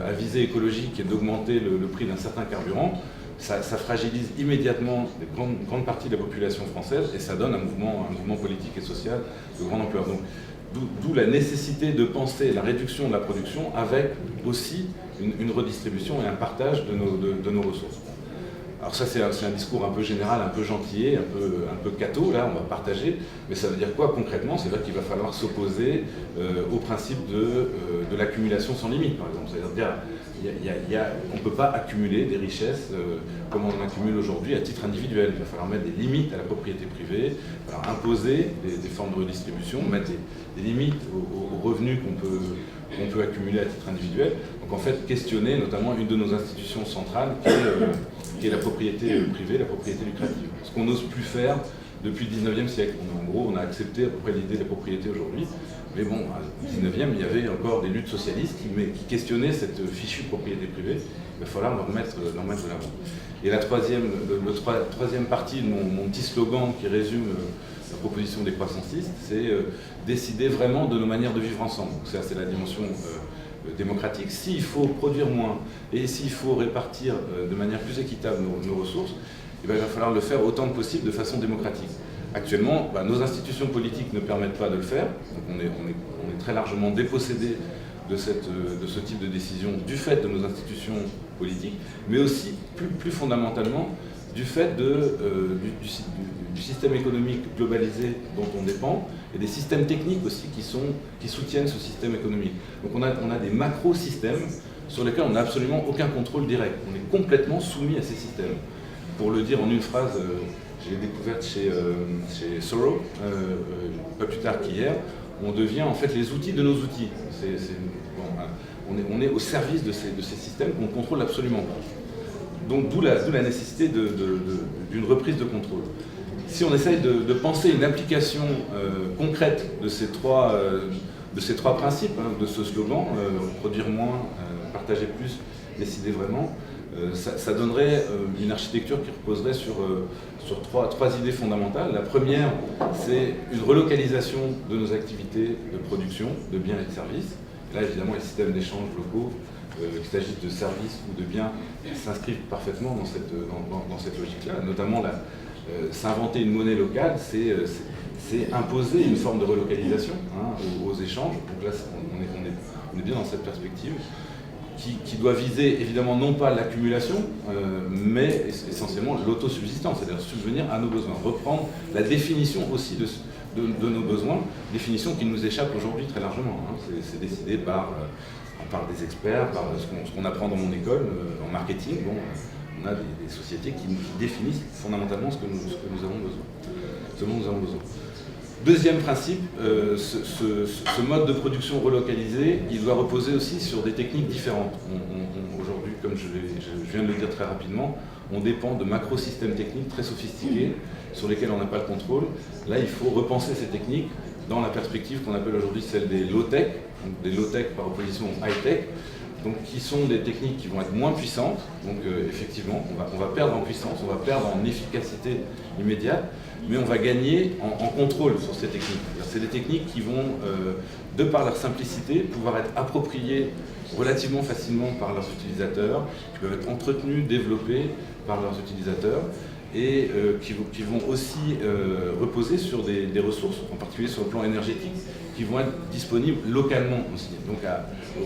à visée écologique qui est d'augmenter le prix d'un certain carburant. Ça fragilise immédiatement une grande partie de la population française et ça donne un mouvement politique et social de grande ampleur. Donc, d'où la nécessité de penser la réduction de la production avec aussi une redistribution et un partage de nos ressources. Alors ça c'est un discours un peu général, un peu gentillé, un peu catho, là on va partager, mais ça veut dire quoi concrètement? C'est-à-dire qu'il va falloir s'opposer au principe de l'accumulation sans limite, par exemple. C'est-à-dire on ne peut pas accumuler des richesses comme on en accumule aujourd'hui à titre individuel. Il va falloir mettre des limites à la propriété privée, il va falloir imposer des formes de redistribution, mettre des limites aux revenus qu'on peut accumuler à titre individuel. Donc en fait, questionner notamment une de nos institutions centrales qui est la propriété privée, la propriété lucrative. Ce qu'on n'ose plus faire depuis le 19e siècle. En gros, on a accepté à peu près l'idée de la propriété aujourd'hui. Mais bon, au 19e, il y avait encore des luttes socialistes qui questionnaient cette fichue propriété privée. Il va falloir leur mettre de l'avant. Et la troisième partie de mon petit slogan qui résume la proposition des croissancistes, c'est décider vraiment de nos manières de vivre ensemble. Donc ça, c'est la dimension démocratique. S'il faut produire moins et s'il faut répartir de manière plus équitable nos ressources, il va falloir le faire autant que possible de façon démocratique. Actuellement, nos institutions politiques ne permettent pas de le faire. Donc on est très largement dépossédés de ce type de décision du fait de nos institutions politiques, mais aussi plus fondamentalement du fait du système économique globalisé dont on dépend et des systèmes techniques aussi qui soutiennent ce système économique. Donc on a des macro-systèmes sur lesquels on n'a absolument aucun contrôle direct. On est complètement soumis à ces systèmes. Pour le dire en une phrase, j'ai découvert chez Thoreau, pas plus tard qu'hier, on devient en fait les outils de nos outils. On est au service de ces systèmes qu'on ne contrôle absolument pas. Donc d'où la nécessité d'une reprise de contrôle. Si on essaye de penser une application concrète de ces trois principes, de ce slogan, produire moins, partager plus, décider vraiment, ça donnerait une architecture qui reposerait sur trois idées fondamentales. La première, c'est une relocalisation de nos activités de production, de biens et de services. Et là, évidemment, les systèmes d'échange locaux, qu'il s'agisse de services ou de biens, s'inscrivent parfaitement dans cette logique-là. Notamment, s'inventer une monnaie locale, c'est imposer une forme de relocalisation aux échanges. Donc là, on est bien dans cette perspective. Qui doit viser évidemment non pas l'accumulation, mais essentiellement l'autosubsistance, c'est-à-dire subvenir à nos besoins, reprendre la définition aussi de nos besoins, définition qui nous échappe aujourd'hui très largement. C'est décidé par des experts, par ce qu'on apprend dans mon école en marketing. Bon, on a des sociétés qui définissent fondamentalement ce nous avons besoin. Deuxième principe, ce mode de production relocalisé, il doit reposer aussi sur des techniques différentes. Aujourd'hui, comme je viens de le dire très rapidement, on dépend de macro-systèmes techniques très sophistiqués sur lesquels on n'a pas le contrôle. Là, il faut repenser ces techniques dans la perspective qu'on appelle aujourd'hui celle des low-tech, donc des low-tech par opposition aux high-tech, donc qui sont des techniques qui vont être moins puissantes. Donc effectivement, on va perdre en puissance, on va perdre en efficacité immédiate, mais on va gagner en contrôle sur ces techniques. C'est des techniques qui vont, de par leur simplicité, pouvoir être appropriées relativement facilement par leurs utilisateurs, qui peuvent être entretenues, développées par leurs utilisateurs, et qui vont aussi reposer sur des ressources, en particulier sur le plan énergétique, qui vont être disponibles localement aussi, donc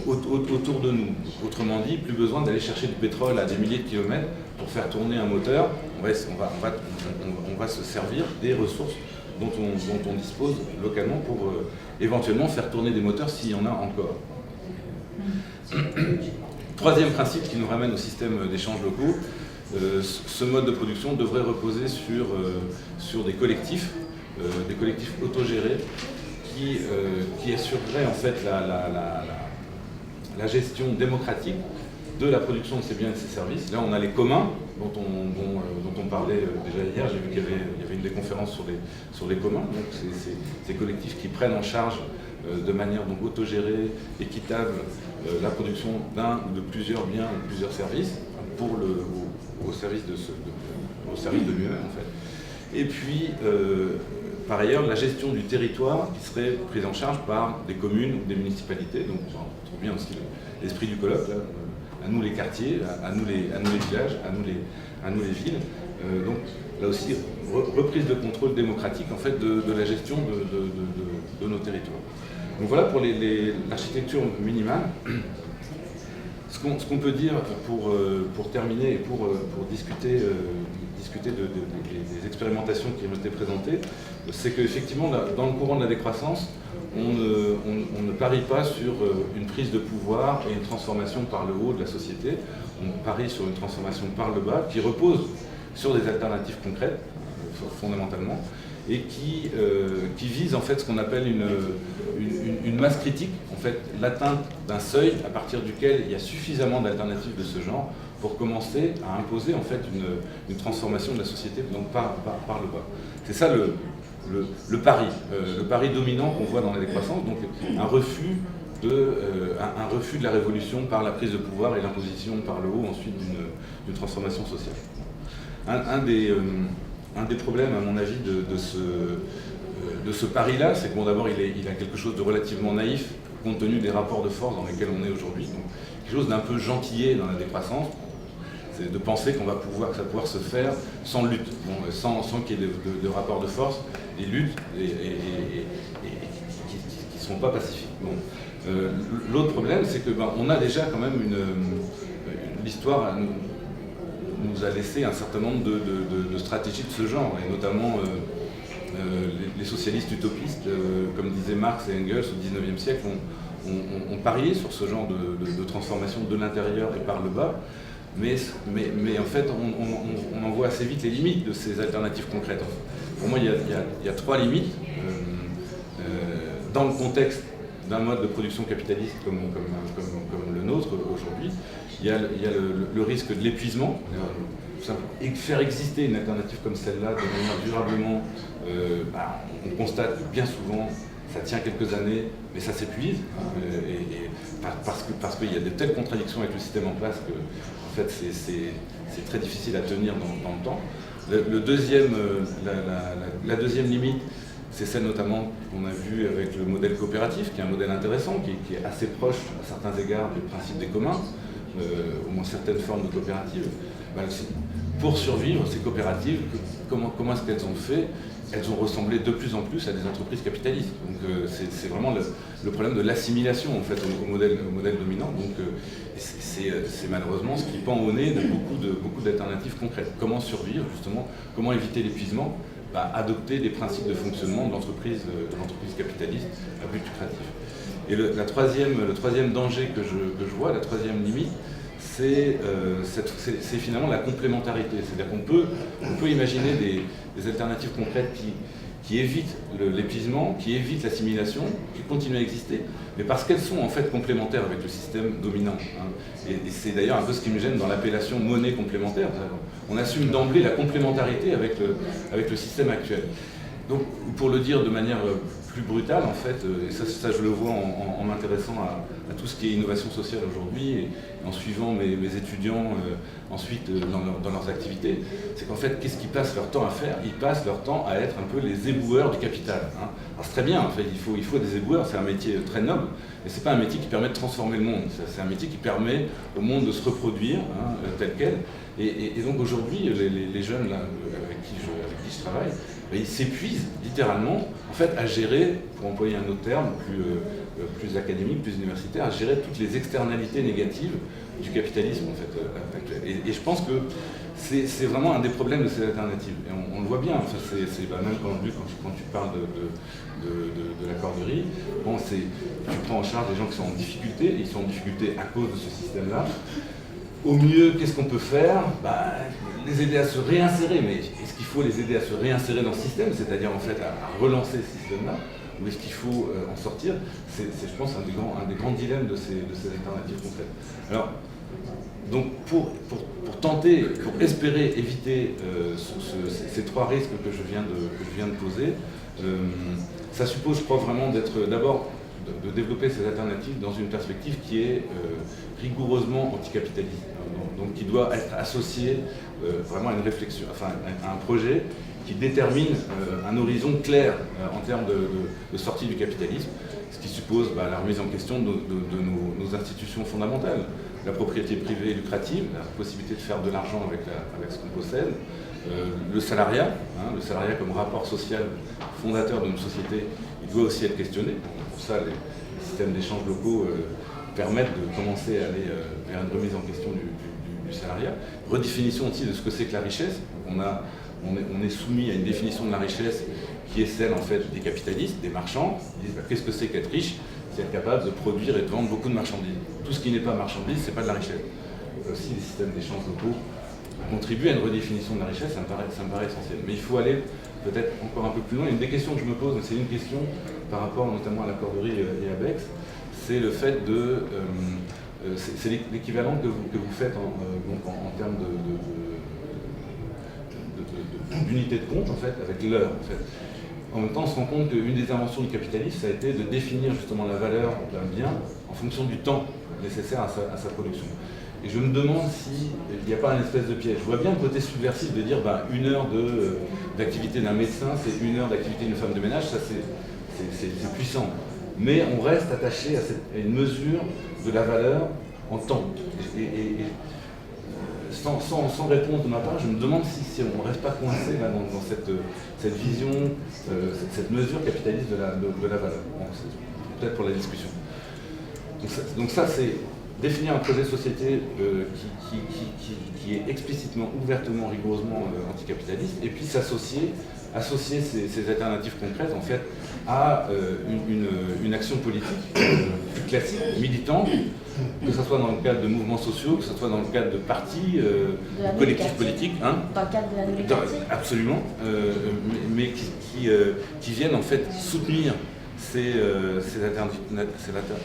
autour de nous. Autrement dit, plus besoin d'aller chercher du pétrole à des milliers de kilomètres pour faire tourner un moteur. On va se servir des ressources dont on dispose localement pour éventuellement faire tourner des moteurs s'il y en a encore. Troisième principe qui nous ramène au système d'échanges locaux, ce mode de production devrait reposer sur des collectifs autogérés qui assureraient en fait la gestion démocratique de la production de ces biens et de ces services. Là, on a les communs dont on parlait déjà hier. J'ai vu qu'il y avait une des conférences sur les communs. Donc, ces collectifs qui prennent en charge de manière donc autogérée, équitable, la production d'un ou de plusieurs biens ou de plusieurs services au service de lui-même en fait. Et puis, par ailleurs, la gestion du territoire qui serait prise en charge par des communes ou des municipalités. Donc, on trouve bien aussi l'esprit du colloque, là, à nous les quartiers, à nous les villages, à nous les villes. Donc, là aussi, reprise de contrôle démocratique en fait de la gestion de nos territoires. Donc voilà pour l'architecture minimale. Ce qu'on peut dire pour terminer et pour discuter des expérimentations qui ont été présentées, c'est qu'effectivement, dans le courant de la décroissance, on ne parie pas sur une prise de pouvoir et une transformation par le haut de la société. On parie sur une transformation par le bas qui repose sur des alternatives concrètes, fondamentalement, et qui vise en fait ce qu'on appelle une masse critique, en fait l'atteinte d'un seuil à partir duquel il y a suffisamment d'alternatives de ce genre pour commencer à imposer en fait une transformation de la société donc par le bas. C'est ça le pari dominant qu'on voit dans la décroissance, donc un refus de la révolution par la prise de pouvoir et l'imposition par le haut ensuite d'une transformation sociale. Un des problèmes, à mon avis, de ce pari-là, c'est que bon, d'abord il a quelque chose de relativement naïf compte tenu des rapports de force dans lesquels on est aujourd'hui. Donc quelque chose d'un peu gentillé dans la décroissance, c'est de penser que ça va pouvoir se faire sans lutte, sans qu'il y ait de rapports de force, des luttes qui ne sont pas pacifiques. Bon. L'autre problème, c'est que on a déjà quand même l'histoire nous a laissé un certain nombre de stratégies de ce genre, et notamment les socialistes utopistes, comme disaient Marx et Engels au XIXe siècle, ont parié sur ce genre de transformation de l'intérieur et par le bas, mais en fait on en voit assez vite les limites de ces alternatives concrètes. Pour moi, il y a trois limites dans le contexte d'un mode de production capitaliste comme le nôtre aujourd'hui. Il y a le risque de l'épuisement. Et faire exister une alternative comme celle-là de manière durablement, on constate que bien souvent ça tient quelques années, mais ça s'épuise, parce qu'il y a de telles contradictions avec le système en place que en fait, c'est très difficile à tenir dans le temps. La deuxième limite, c'est celle notamment qu'on a vue avec le modèle coopératif, qui est un modèle intéressant, qui est assez proche à certains égards du principe des communs, au moins certaines formes de coopératives. Pour survivre, ces coopératives, comment est-ce qu'elles ont fait? Elles ont ressemblé de plus en plus à des entreprises capitalistes. Donc c'est vraiment le problème de l'assimilation en fait, au modèle dominant. Donc c'est malheureusement ce qui pend au nez de beaucoup d'alternatives concrètes. Comment survivre justement? Comment éviter l'épuisement? Adopter des principes de fonctionnement de l'entreprise capitaliste à but lucratif. Et le troisième danger que je vois, la troisième limite, c'est finalement la complémentarité. C'est-à-dire qu'on peut imaginer des alternatives concrètes qui évitent l'épuisement, qui évitent l'assimilation, qui continuent à exister, mais parce qu'elles sont en fait complémentaires avec le système dominant. Et c'est d'ailleurs un peu ce qui me gêne dans l'appellation monnaie complémentaire. On assume d'emblée la complémentarité avec le système actuel. Donc, pour le dire de manière plus brutale, en fait, et ça je le vois en m'intéressant à tout ce qui est innovation sociale aujourd'hui, et en suivant mes étudiants ensuite dans leurs activités, c'est qu'en fait, qu'est-ce qu'ils passent leur temps à faire? Ils passent leur temps à être un peu les éboueurs du capital. Alors c'est très bien, en fait, il faut des éboueurs, c'est un métier très noble, mais c'est pas un métier qui permet de transformer le monde, c'est un métier qui permet au monde de se reproduire tel quel. Et donc aujourd'hui, les jeunes là, avec qui je travaille, ils s'épuisent littéralement en fait, à gérer, pour employer un autre terme plus académique, plus universitaire, à gérer toutes les externalités négatives du capitalisme en fait, actuel. Et je pense que c'est vraiment un des problèmes de ces alternatives. Et on le voit bien, enfin, même quand tu parles de la corderie, bon, tu prends en charge des gens qui sont en difficulté, et ils sont en difficulté à cause de ce système-là. Au mieux, qu'est-ce qu'on peut faire? Les aider à se réinsérer, mais est-ce qu'il faut les aider à se réinsérer dans ce système, c'est-à-dire en fait à relancer ce système-là, ou est-ce qu'il faut en sortir? C'est, je pense, un des grands dilemmes de ces alternatives concrètes. Alors, donc pour espérer éviter ces trois risques que je viens de poser, ça suppose, je crois, vraiment d'abord de développer ces alternatives dans une perspective qui est rigoureusement anticapitaliste, donc qui doit être associée vraiment à une réflexion, enfin à un projet qui détermine un horizon clair en termes de sortie du capitalisme, ce qui suppose la remise en question de nos institutions fondamentales, la propriété privée lucrative, la possibilité de faire de l'argent avec ce qu'on possède, le salariat comme rapport social fondateur de notre société, il doit aussi être questionné. Pour ça, les systèmes d'échanges locaux permettent de commencer à aller vers une remise en question du salariat. Redéfinition aussi de ce que c'est que la richesse. On est soumis à une définition de la richesse qui est celle en fait des capitalistes, des marchands. Ils disent qu'est-ce que c'est qu'être riche? C'est être capable de produire et de vendre beaucoup de marchandises. Tout ce qui n'est pas marchandise, c'est pas de la richesse. Aussi, les systèmes d'échanges locaux contribuent à une redéfinition de la richesse, ça me paraît essentiel. Mais il faut aller peut-être encore un peu plus loin. Une des questions que je me pose, c'est une question par rapport notamment à la corderie et à Bex, c'est le fait c'est l'équivalent que vous faites en termes d'unité de compte, en fait, avec l'heure. En fait. En même temps, on se rend compte qu'une des inventions du capitalisme, ça a été de définir justement la valeur d'un bien en fonction du temps nécessaire à sa production. Et je me demande s'il n'y a pas un espèce de piège. Je vois bien le côté subversif de dire une heure d'activité d'un médecin, c'est une heure d'activité d'une femme de ménage, ça c'est puissant. Mais on reste attaché à une mesure de la valeur en temps. Sans réponse de ma part, je me demande si on ne reste pas coincé là, dans cette vision, cette mesure capitaliste de la valeur. Bon, peut-être pour la discussion. Donc ça c'est définir un projet de société qui est explicitement, ouvertement, rigoureusement anticapitaliste, et puis associer ces alternatives concrètes en fait à une action politique plus classique, militante, que ce soit dans le cadre de mouvements sociaux, que ce soit dans le cadre de partis, de collectifs politiques. Hein, dans le cadre de la démocratie. Absolument, mais qui viennent en fait soutenir ces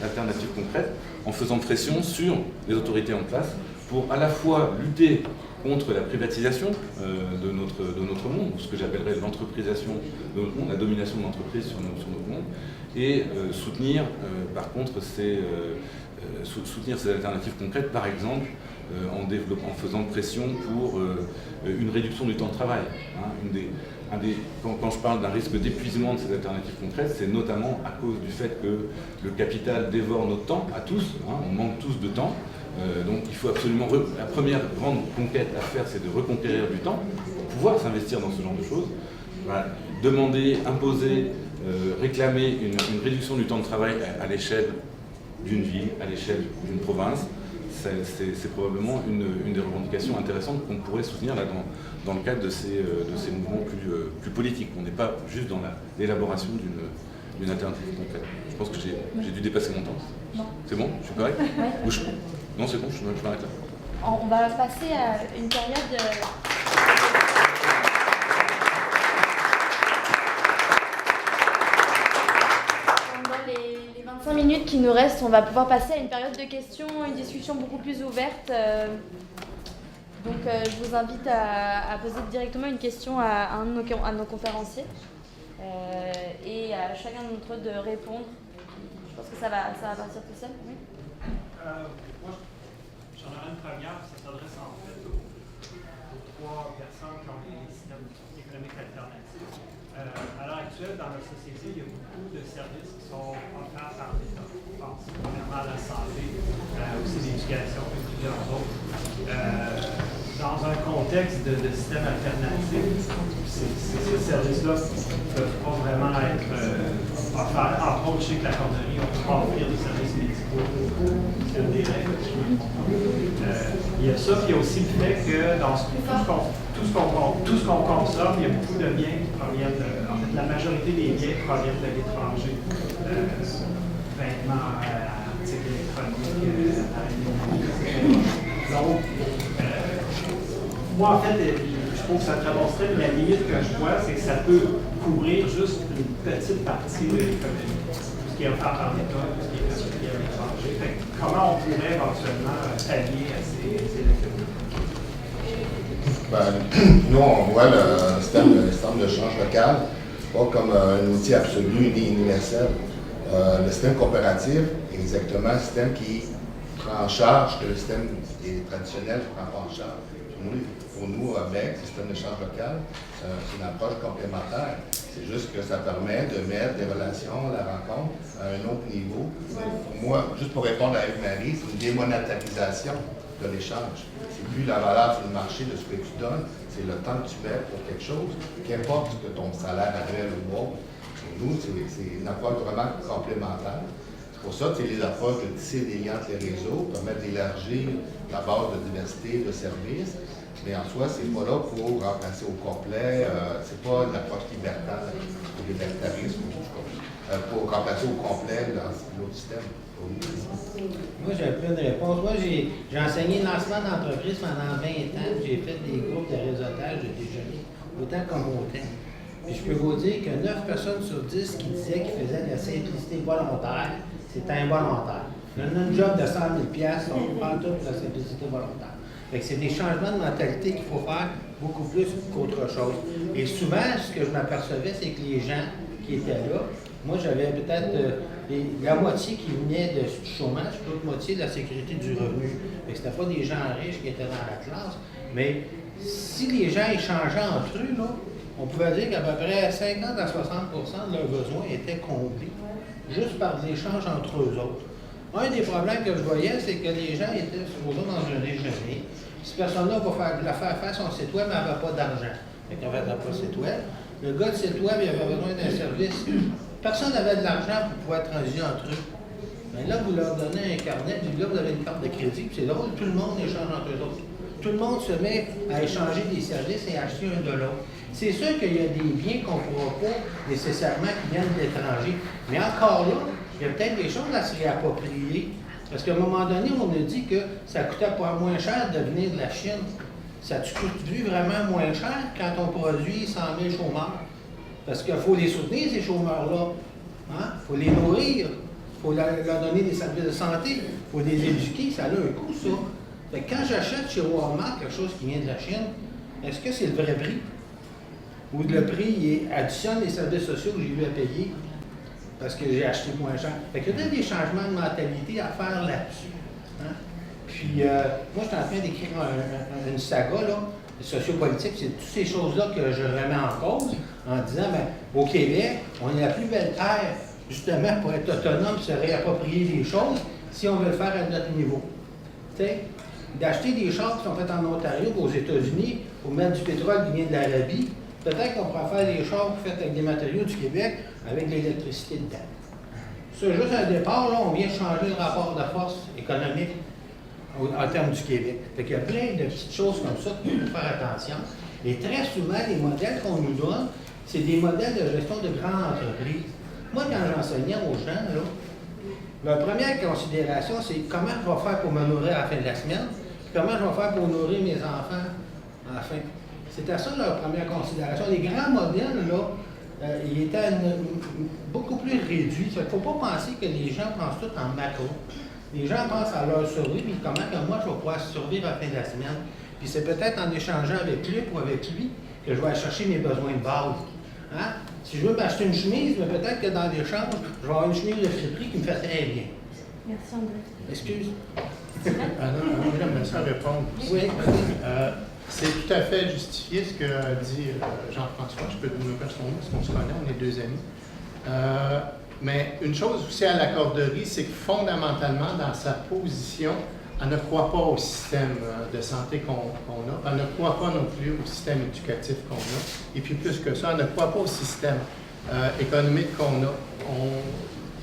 alternatives concrètes en faisant pression sur les autorités en place pour à la fois lutter contre la privatisation de notre monde, ce que j'appellerais l'entreprisation de notre monde, la domination de l'entreprise sur notre monde, et soutenir par contre soutenir ces alternatives concrètes, par exemple en faisant pression pour une réduction du temps de travail. Hein, quand je parle d'un risque d'épuisement de ces alternatives concrètes, c'est notamment à cause du fait que le capital dévore notre temps, à tous, hein, on manque tous de temps, donc il faut absolument, la première grande conquête à faire, c'est de reconquérir du temps, pour pouvoir s'investir dans ce genre de choses. Voilà. Demander, imposer, réclamer une réduction du temps de travail à l'échelle d'une ville, à l'échelle d'une province, c'est probablement une des revendications intéressantes qu'on pourrait soutenir là, dans le cadre de ces mouvements plus politiques. On n'est pas juste dans l'élaboration d'une alternative concrète. Je pense que j'ai dû dépasser mon temps. Non. C'est bon? Je suis correct? Oui. Non, c'est bon, je m'arrête là. On va passer à une période... Les 25 minutes qui nous restent, on va pouvoir passer à une période de questions, une discussion beaucoup plus ouverte. Donc je vous invite à poser directement une question à un de nos conférenciers et à chacun d'entre eux de répondre. Je pense que ça va partir tout seul. Oui. Moi, j'en aurais une première, ça s'adresse en fait aux trois personnes qui ont des systèmes économiques alternatifs. À l'heure actuelle, dans notre société, il y a beaucoup de services qui sont offerts par l'État. Je pense premièrement à la santé, aussi l'éducation et plusieurs autres. Dans un contexte de système alternatif, ces services-là ne peuvent pas vraiment être offerts. Entre autres, je sais que la corderie, on peut pas offrir des services médicaux. C'est une des règles. Il y a ça, puis il y a aussi le fait que dans tout ce qu'on consomme, il y a beaucoup de biens qui proviennent en fait, la majorité des biens proviennent de l'étranger. Vêtements, articles électroniques, donc, moi, en fait, je trouve que ça traverserait, mais la limite que je vois, c'est que ça peut couvrir juste une petite partie de l'économie. Tout ce qui est offert par l'État, tout ce qui est fabriqué à l'étranger. Comment on pourrait éventuellement pallier à ces économies? Nous, on voit le système de change local pas comme un outil absolu ni universel. Le système coopératif est exactement un système qui prend en charge que le système traditionnel ne prend pas en charge. Pour nous, avec le système d'échange local, c'est une approche complémentaire. C'est juste que ça permet de mettre des relations, la rencontre, à un autre niveau. Pour moi, juste pour répondre à Yves-Marie, c'est une démonétarisation de l'échange. C'est plus la valeur sur le marché de ce que tu donnes, c'est le temps que tu mets pour quelque chose, qu'importe que ton salaire annuel ou autre. Pour nous, c'est une approche vraiment complémentaire. C'est pour ça que les approches de tisser des liens entre les réseaux permettent d'élargir la base de diversité de services, mais en soi, c'est pas là pour remplacer au complet, c'est pas une approche libertaire ou libertarisme, pour remplacer au complet l'autre système. Moi, j'ai un peu de réponse. Moi, j'ai enseigné le lancement d'entreprise pendant 20 ans. J'ai fait des groupes de réseautage de déjeuner, autant comme autant. Puis je peux vous dire que 9 personnes sur 10 qui disaient qu'ils faisaient de la simplicité volontaire, c'était involontaire. On a un job de 100 000 $, on prend tout pour la simplicité volontaire. Fait que c'est des changements de mentalité qu'il faut faire beaucoup plus qu'autre chose. Et souvent, ce que je m'apercevais, c'est que les gens qui étaient là, moi j'avais peut-être la moitié qui venait du chômage, l'autre moitié de la sécurité du revenu. Fait que c'était pas des gens riches qui étaient dans la classe, mais si les gens échangeaient entre eux, là, on pouvait dire qu'à peu près 50 à 60% de leurs besoins étaient comblés, juste par l'échange entre eux autres. Un des problèmes que je voyais, c'est que les gens étaient supposés dans un déjeuner. Cette personne-là va faire son site web, mais elle n'avait pas d'argent. Fait qu'elle n'avait pas de site web. Le gars de site web, il avait besoin d'un service. Personne n'avait de l'argent pour pouvoir transiger entre eux. Mais là, vous leur donnez un carnet, puis là, vous avez une carte de crédit, puis c'est drôle, tout le monde échange entre eux autres. Tout le monde se met à échanger des services et à acheter un de l'autre. C'est sûr qu'il y a des biens qu'on ne pourra pas nécessairement qui viennent de l'étranger. Mais encore là, il y a peut-être des choses à se réapproprier. Parce qu'à un moment donné, on a dit que ça coûtait pas moins cher de venir de la Chine. Ça te coûte vraiment moins cher quand on produit 100 000 chômeurs? Parce qu'il faut les soutenir, ces chômeurs-là. Il faut les nourrir. Il faut leur donner des services de santé. Il faut les éduquer. Ça a un coût, ça. Fait que quand j'achète chez Walmart quelque chose qui vient de la Chine, est-ce que c'est le vrai prix? Ou le prix additionne les services sociaux que j'ai eu à payer parce que j'ai acheté moins cher? Fait qu'il y a des changements de mentalité à faire là-dessus. Puis, moi, je suis en train d'écrire une saga, là, sociopolitique. C'est toutes ces choses-là que je remets en cause en disant, bien, au Québec, on est la plus belle terre, justement, pour être autonome et se réapproprier les choses si on veut le faire à notre niveau. Tu sais, d'acheter des chars qui sont faits en Ontario ou aux États-Unis pour mettre du pétrole qui vient de l'Arabie, peut-être qu'on pourra faire des chars faits avec des matériaux du Québec avec de l'électricité dedans. C'est juste un départ, là, on vient changer le rapport de force économique en termes du Québec. Fait qu'il y a plein de petites choses comme ça qu'il faut faire attention. Et très souvent, les modèles qu'on nous donne, c'est des modèles de gestion de grandes entreprises. Moi, quand j'enseignais aux gens, là, la première considération, c'est comment je vais faire pour me nourrir à la fin de la semaine, puis comment je vais faire pour nourrir mes enfants à la fin. C'était ça leur première considération. Les grands modèles, là, ils étaient beaucoup plus réduits. Il ne faut pas penser que les gens pensent tout en macro. Les gens pensent à leur survie, puis comment que moi je vais pouvoir survivre à la fin de la semaine. Puis c'est peut-être en échangeant avec lui ou avec lui que je vais aller chercher mes besoins de base. Si je veux m'acheter une chemise, mais peut-être que dans l'échange, je vais avoir une chemise de friperie qui me fait très bien. Merci André. Excuse. J'aimerais ça répondre. Oui. C'est tout à fait justifié ce que dit Jean-François. Je peux vous mettre son nom parce qu'on se connaît, on est deux amis. Mais une chose aussi à l'accorderie, c'est que fondamentalement, dans sa position, elle ne croit pas au système de santé qu'on a. Elle ne croit pas non plus au système éducatif qu'on a. Et puis plus que ça, elle ne croit pas au système économique qu'on a.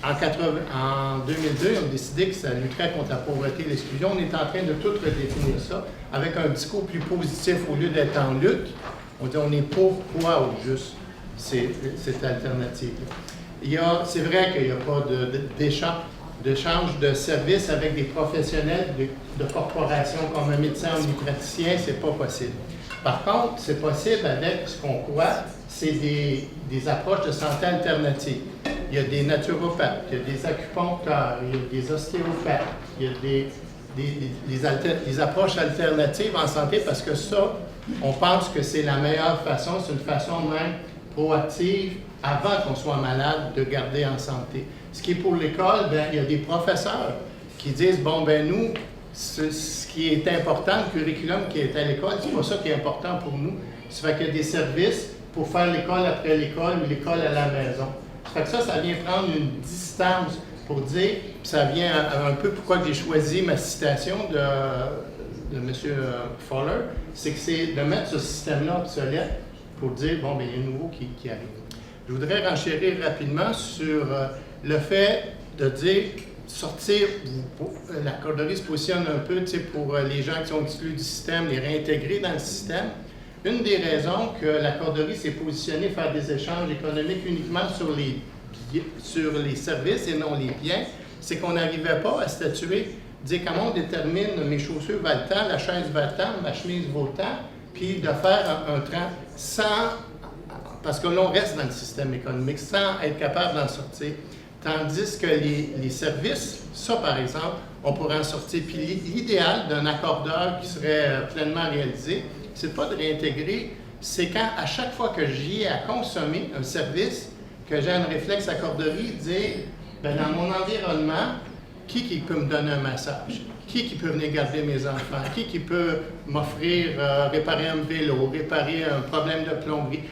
En 2002, on a décidé que ça lutterait contre la pauvreté et l'exclusion. On est en train de tout redéfinir ça avec un discours plus positif au lieu d'être en lutte. On dit on est pour quoi au juste cette alternative-là. C'est vrai qu'il n'y a pas d'échange de services avec des professionnels de corporations comme un médecin ou un praticien, c'est pas possible. Par contre, c'est possible avec ce qu'on croit, c'est des approches de santé alternatives. Il y a des naturopathes, il y a des acupuncteurs, il y a des ostéopathes, il y a des approches alternatives en santé parce que ça, on pense que c'est la meilleure façon, c'est une façon même proactive, avant qu'on soit malade, de garder en santé. Ce qui est pour l'école, il y a des professeurs qui disent, bon, nous, ce qui est important, le curriculum qui est à l'école, c'est pas ça qui est important pour nous. Ça fait qu'il y a des services pour faire l'école après l'école ou l'école à la maison. Ça fait que ça vient prendre une distance pour dire, ça vient un peu pourquoi j'ai choisi ma citation de M. Fowler, c'est que c'est de mettre ce système-là obsolète pour dire, bon, il y a un nouveau qui arrive. Je voudrais renchérir rapidement sur le fait de dire, sortir, l'accorderie se positionne un peu pour les gens qui sont exclus du système, les réintégrer dans le système. Une des raisons que l'accorderie s'est positionnée faire des échanges économiques uniquement sur les services et non les biens, c'est qu'on n'arrivait pas à statuer, dire comment on détermine mes chaussures valent tant, la chaise vaut tant, ma chemise vaut tant, puis de faire un train sans, parce que l'on reste dans le système économique, sans être capable d'en sortir. Tandis que les services, ça par exemple, on pourrait en sortir. Puis l'idéal d'un accordeur qui serait pleinement réalisé, c'est pas de réintégrer, c'est quand à chaque fois que j'y ai à consommer un service, que j'ai un réflexe accorderie, dire, ben, dans mon environnement, qui peut me donner un massage? Qui peut venir garder mes enfants? Qui peut m'offrir, réparer un vélo, réparer un problème de plomberie?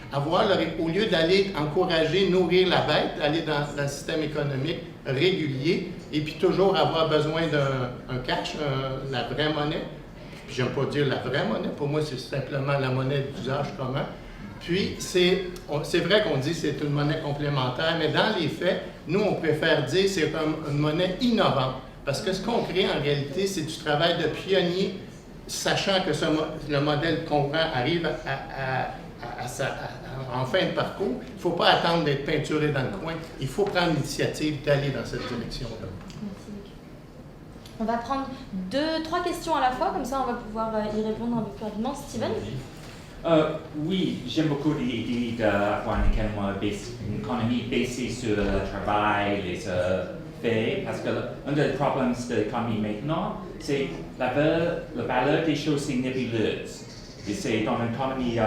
Au lieu d'aller encourager, nourrir la bête, aller dans le système économique régulier et puis toujours avoir besoin d'un cash, la vraie monnaie. Puis j'aime pas dire la vraie monnaie, pour moi c'est simplement la monnaie d'usage commun. Puis c'est vrai qu'on dit que c'est une monnaie complémentaire, mais dans les faits, nous on préfère dire que c'est comme une monnaie innovante. Parce que ce qu'on crée en réalité, c'est du travail de pionnier, sachant que le modèle courant arrive en fin de parcours. Il ne faut pas attendre d'être peinturé dans le coin. Il faut prendre l'initiative d'aller dans cette direction-là. On va prendre 2-3 questions à la fois, comme ça on va pouvoir y répondre un peu plus rapidement. Steven? Oui, j'aime beaucoup l'idée d'avoir une économie basée sur le travail, les faits, parce que un des problèmes de l'économie maintenant, c'est la valeur des choses est nébuleuse. Et c'est dans une économie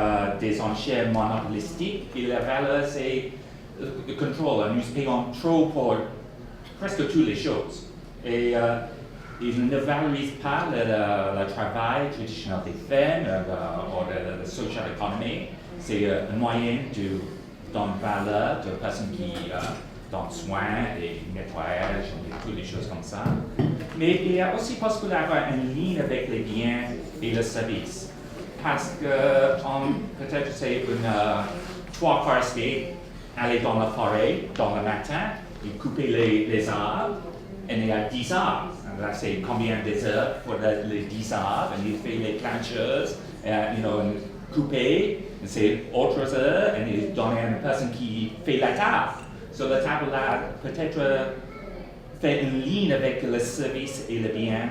des enchères monopolistiques, et la valeur c'est le contrôle. Nous payons trop pour presque toutes les choses. Et ils ne valorisent pas le travail traditionnel des femmes ou de la social economy. C'est un moyen de donner valeur de personnes qui donnent soin et nettoyage et toutes les choses comme ça. Mais il y a aussi possible d'avoir une ligne avec les biens et les services. Parce que peut-être c'est trois forestiers aller dans la forêt dans le matin et couper les arbres. Et il y a 10 arbres. Là, c'est combien des heures pour les 10 arbres. Et il fait les plancheuses, couper. C'est autres heures. Et il donne à une personne qui fait la table. Sur la table là, peut-être faire une ligne avec le service et le bien,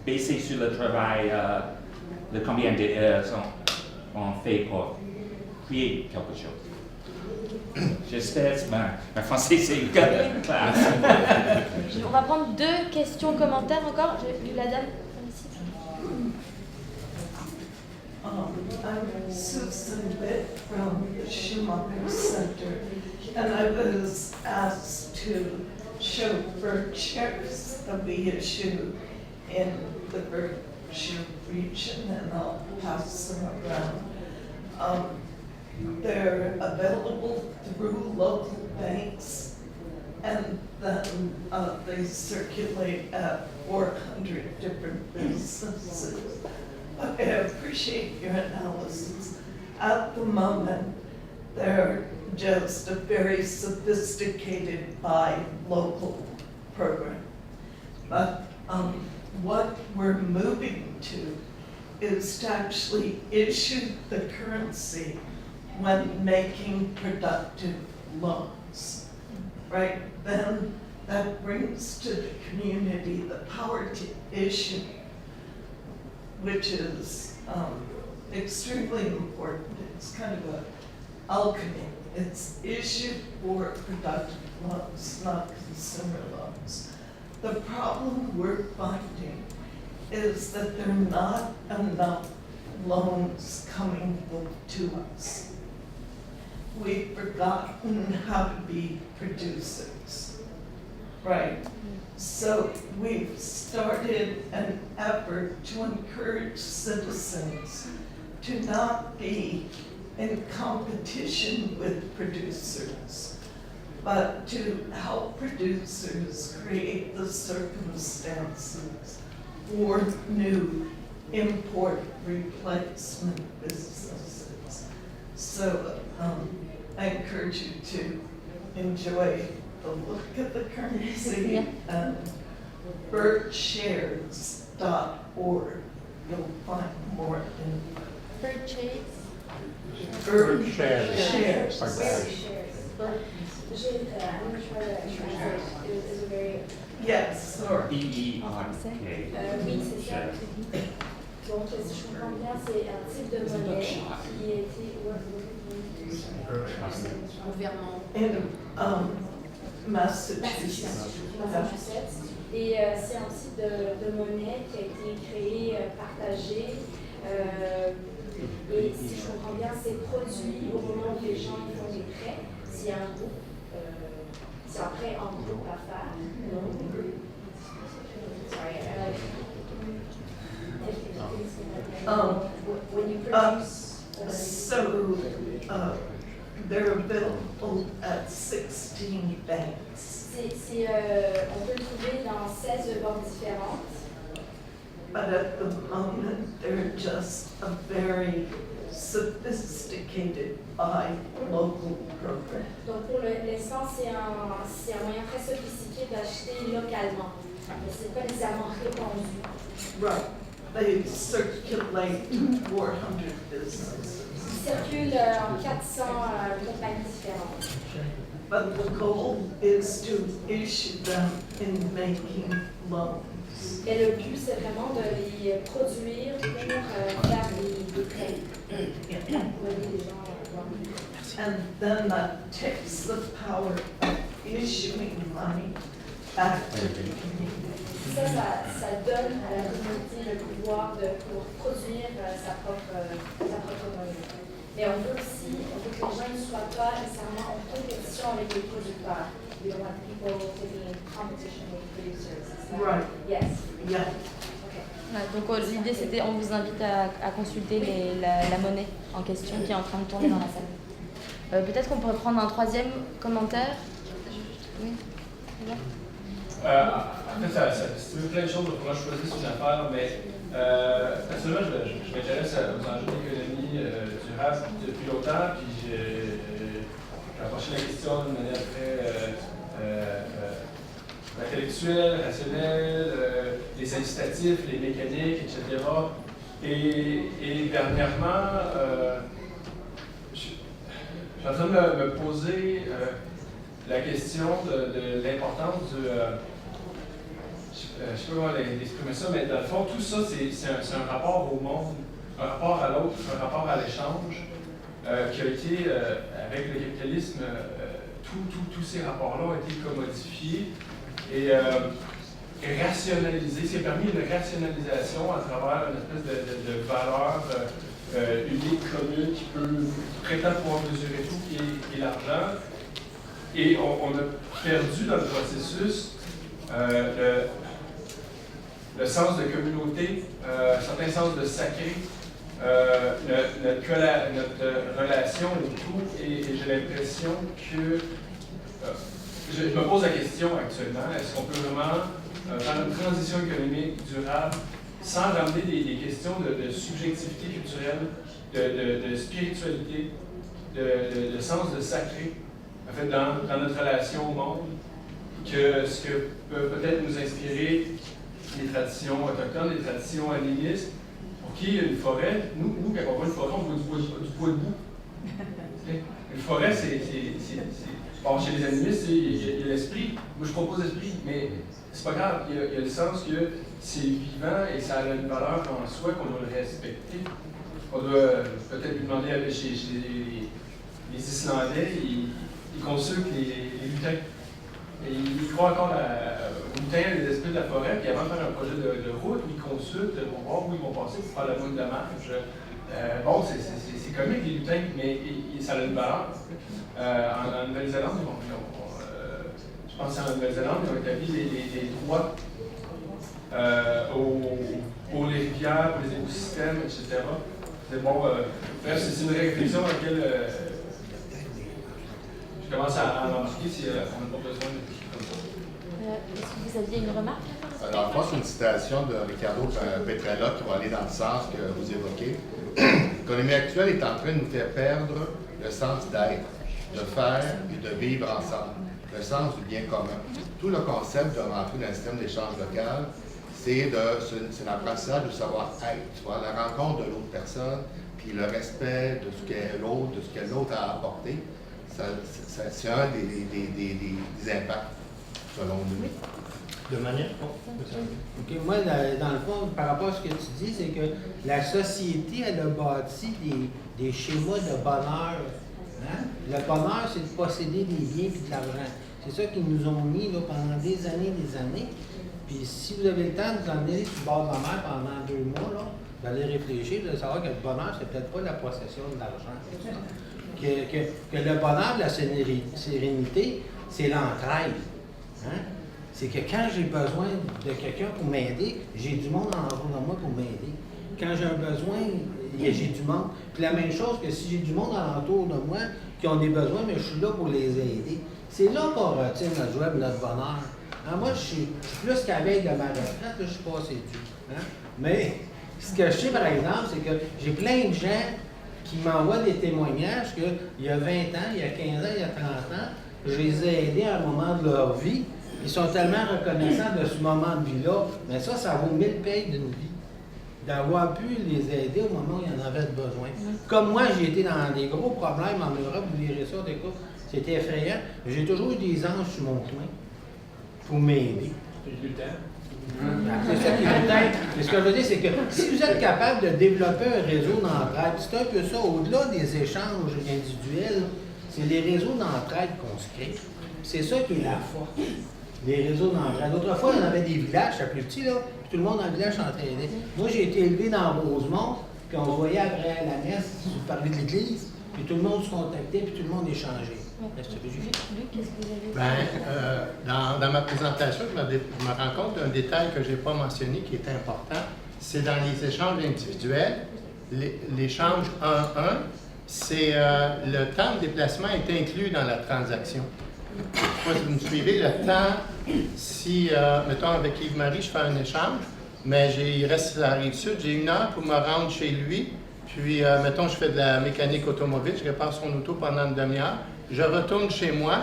baisser sur le travail, de combien d'heures on fait pour créer quelque chose. J'espère que ma français c'est clair. On va prendre 2 questions, commentaires encore. J'ai vu la dame ici. I'm Susan Witt from the Schumacher Center, and I was asked to show bird chairs that we issue in the Berkshire region, and I'll pass them around. They're available through local banks, and then they circulate at 400 different businesses. I appreciate your analysis. At the moment, they're just a very sophisticated buy local program. But what we're moving to is to actually issue the currency when making productive loans, right? Then that brings to the community the power to issue, which is extremely important. It's kind of an alchemy. It's issued for productive loans, not consumer loans. The problem we're finding is that there are not enough loans coming to us. We've forgotten how to be producers, right? So we've started an effort to encourage citizens to not be in competition with producers, but to help producers create the circumstances for new import replacement businesses. So I encourage you to enjoy the look at the currency and birdshares.org. You'll find more info. Purchase. Shares. Yes, sorry. B-E-R-K. Oui, c'est ça. Donc, si je comprends bien, c'est un type de monnaie qui a été gouvernement. And Massachusetts. Massachusetts. Et c'est un type de monnaie qui a été créé, partagé. Et si je comprends bien, c'est produit au moment où les gens font des prêts. C'est un groupe, c'est un prêt en groupe à faire. Sorry. When you produce. So they're available at 16 banks. On peut le trouver dans 16 banques différentes. But at the moment, they're just a very sophisticated buy local program. Donc pour l'instant, c'est un moyen très sophistiqué d'acheter localement. Mais ce n'est pas nécessairement répandu. Right. They circulate 400 businesses. Il circule en 400 compagnies différentes. But the goal is to issue them in making loans. Et le but, c'est vraiment de les produire pour faire des prêts. And then that takes the power of issuing money back to the community. Ça donne à la communauté le pouvoir pour produire sa propre monnaie. Mais on veut aussi que les gens ne soient pas nécessairement en compétition avec les producteurs. We don't want people to be in competition with producers. Right. Yes. Yeah. Okay. Ouais, donc l'idée c'était, on vous invite à consulter la monnaie en question qui est en train de tourner dans la salle. Peut-être qu'on pourrait prendre un troisième commentaire. Oui. En fait, c'est plein de choses pour moi choisir sur une affaire, mais personnellement, je m'intéresse aux enjeux d'économie durable depuis longtemps, puis j'ai approché la question d'une manière très intellectuelle, rationnelle, les incitatifs, les mécaniques, etc. Et dernièrement, je suis en train de me poser la question de l'importance du... je ne sais pas comment l'exprimer ça, mais dans le fond, tout ça, c'est un rapport au monde, un rapport à l'autre, un rapport à l'échange, qui a été, avec le capitalisme, tous ces rapports-là ont été commodifiés et rationalisés. C'est permis une rationalisation à travers une espèce de valeur unique, commune, qui prétend pouvoir mesurer tout, qui est l'argent. Et on a perdu dans le processus le sens de communauté, un certain sens de sacré, notre relation au tout, et j'ai l'impression que je me pose la question actuellement, est-ce qu'on peut vraiment faire une transition économique durable sans ramener des questions de subjectivité culturelle, de spiritualité, de sens de sacré, en fait, dans notre relation au monde, que ce que peut peut-être nous inspirer des traditions autochtones, des traditions animistes, pour qui une forêt, nous quand on voit une forêt, on voit du bois debout. Une forêt, bon, chez les animistes, il y a l'esprit. Moi, je propose l'esprit, mais c'est pas grave. Il y a le sens que c'est vivant et ça a une valeur en soi qu'on doit le respecter. On doit peut-être lui demander chez les Islandais, ils consultent les lutins. Et ils croient encore aux lutins, les esprits de la forêt, puis avant de faire un projet de route, ils consultent pour voir où ils vont passer pour faire la moindre dommage. Bon, c'est comique les lutins, mais ça a une valeur. En Nouvelle-Zélande, je pense qu'en Nouvelle-Zélande, ils ont établi des droits pour les rivières, pour les écosystèmes, etc. C'est bon, bref, c'est une réflexion à laquelle je commence à embarquer si on n'a pas besoin de quelque chose comme ça. Est-ce que vous aviez une remarque? Alors, je pense que c'est une citation de Ricardo Petrella qui va aller dans le sens que vous évoquez. L'économie actuelle est en train de nous faire perdre le sens d'être, de faire et de vivre ensemble, le sens du bien commun. Tout le concept de rentrer dans un système d'échange local, c'est l'apprentissage du savoir-être, tu vois, la rencontre de l'autre personne, puis le respect de ce qu'est l'autre, de ce que l'autre a apporté. C'est un des impacts, selon nous. De manière... OK, moi, dans le fond, par rapport à ce que tu dis, c'est que la société, elle a bâti des schémas de bonheur. Hein? Le bonheur, c'est de posséder des biens et de l'argent. C'est ça qu'ils nous ont mis là, pendant des années. Puis si vous avez le temps de vous emmener sur le bord de la mer pendant 2 mois, là, vous allez réfléchir, vous allez savoir que le bonheur, c'est peut-être pas la possession de l'argent. Que le bonheur de la sérénité, c'est l'entraide. Hein? C'est que quand j'ai besoin de quelqu'un pour m'aider, j'ai du monde en autour de moi pour m'aider. Quand j'ai un besoin, j'ai du monde. Puis la même chose que si j'ai du monde alentour de moi qui ont des besoins, mais je suis là pour les aider. C'est là qu'on retient notre joie et notre bonheur. Hein, moi, je suis plus qu'à veille de ma retraite, là, je suis passé dessus. Hein? Mais ce que je sais, par exemple, c'est que j'ai plein de gens qui m'envoient des témoignages qu'il y a 20 ans, il y a 15 ans, il y a 30 ans, je les ai aidés à un moment de leur vie. Ils sont tellement reconnaissants de ce moment de vie-là. Mais ça vaut 1000 payes d'une vie. D'avoir pu les aider au moment où il y en avait besoin. Comme moi, j'ai été dans des gros problèmes en Europe, vous verrez ça, c'était effrayant. J'ai toujours eu des anges sur mon chemin pour m'aider. C'est ça qui est lutin. Mais ce que je veux dire, c'est que si vous êtes capable de développer un réseau d'entraide, c'est un peu ça, au-delà des échanges individuels, c'est les réseaux d'entraide qu'on se crée. C'est ça qui est la force. Les réseaux d'entraide. Autrefois, on avait des villages, c'était plus petit, là, puis tout le monde dans le village s'entraînait. Moi, j'ai été élevé dans Rosemont, puis on se voyait après la messe, je parlais de l'église, puis tout le monde se contactait, puis tout le monde échangeait. Dans ma présentation, je me rends compte d'un détail que je n'ai pas mentionné qui est important. C'est dans les échanges individuels, l'échange 1-1, c'est le temps de déplacement est inclus dans la transaction. Moi, si vous me suivez, le temps, si, mettons, avec Yves-Marie, je fais un échange, mais il reste sur la Rive-Sud, j'ai 1 heure pour me rendre chez lui, puis, mettons, je fais de la mécanique automobile, je répare son auto pendant une demi-heure, je retourne chez moi,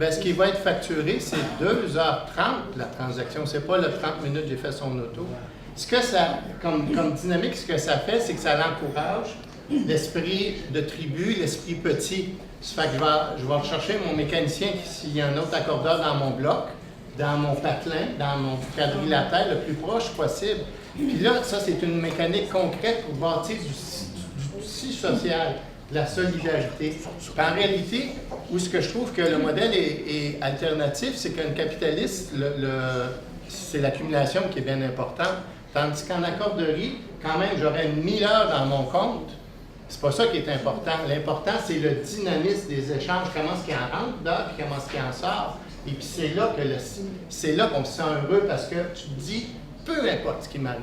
bien, ce qui va être facturé, c'est 2h30 la transaction, c'est pas le 30 minutes j'ai fait son auto. Ce que ça, comme dynamique, ce que ça fait, c'est que ça l'encourage, l'esprit de tribu, l'esprit petit. Ça fait que je vais rechercher mon mécanicien s'il y a un autre accordeur dans mon bloc, dans mon patelin, dans mon quadrilatère, le plus proche possible. Puis là, ça, c'est une mécanique concrète pour bâtir du tissu social, de la solidarité. Puis en réalité, où ce que je trouve que le modèle est alternatif, c'est qu'un capitaliste, c'est l'accumulation qui est bien importante. Tandis qu'en accorderie, quand même, j'aurais 1000 heures dans mon compte. C'est pas ça qui est important. L'important, c'est le dynamisme des échanges, comment est-ce qu'il en rentre dedans, puis comment est-ce qu'il en sort. Et puis c'est là qu'on se sent heureux parce que tu te dis, peu importe ce qui m'arrive.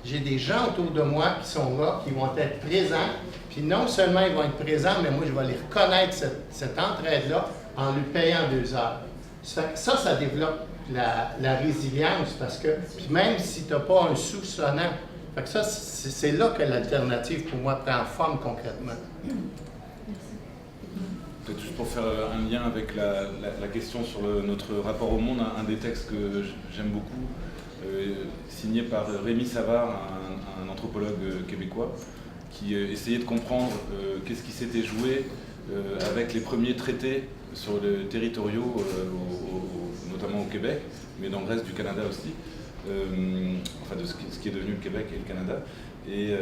J'ai des gens autour de moi qui sont là, qui vont être présents, puis non seulement ils vont être présents, mais moi, je vais les reconnaître, cette entraide-là, en lui payant 2 heures. Ça développe la résilience, parce que, puis même si tu n'as pas un sou sonnant, fait que ça, c'est là que l'alternative, pour moi, prend forme concrètement. Peut-être juste pour faire un lien avec la question sur notre rapport au monde, un des textes que j'aime beaucoup, signé par Rémi Savard, un anthropologue québécois, qui essayait de comprendre qu'est-ce qui s'était joué avec les premiers traités sur les territoriaux, notamment au Québec, mais dans le reste du Canada aussi, enfin de ce qui est devenu le Québec et le Canada. Et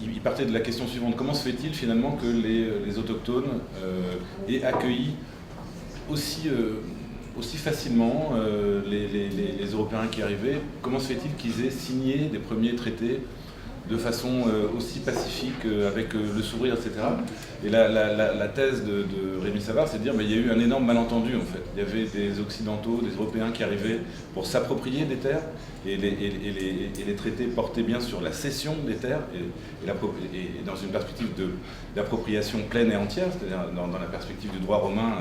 il partait de la question suivante: comment se fait-il finalement que les autochtones aient accueilli aussi facilement les Européens qui arrivaient? Comment se fait-il qu'ils aient signé des premiers traités de façon aussi pacifique, avec le sourire, etc. Et la thèse de Rémi Savard, c'est de dire qu'il y a eu un énorme malentendu en fait. Il y avait des Occidentaux, des Européens qui arrivaient pour s'approprier des terres, et les traités portaient bien sur la cession des terres, et dans une perspective d'appropriation pleine et entière, c'est-à-dire dans la perspective du droit romain,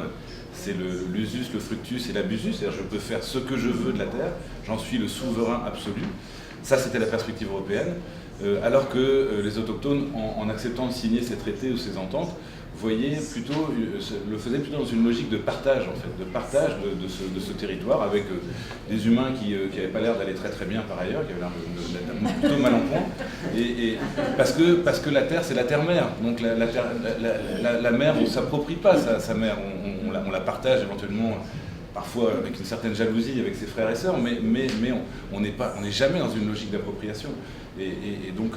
c'est l'usus, le fructus et l'abusus, c'est-à-dire je peux faire ce que je veux de la terre, j'en suis le souverain absolu. Ça, c'était la perspective européenne. Alors que les autochtones, en acceptant de signer ces traités ou ces ententes, le faisaient plutôt dans une logique de partage, en fait, de partage de ce territoire, avec des humains qui n'avaient pas l'air d'aller très très bien par ailleurs, qui avaient l'air d'être plutôt mal en point, et parce que la terre, c'est la terre-mère. Donc la mère, on ne s'approprie pas sa mère, on la partage éventuellement, parfois avec une certaine jalousie avec ses frères et sœurs, mais on n'est jamais dans une logique d'appropriation. Et donc,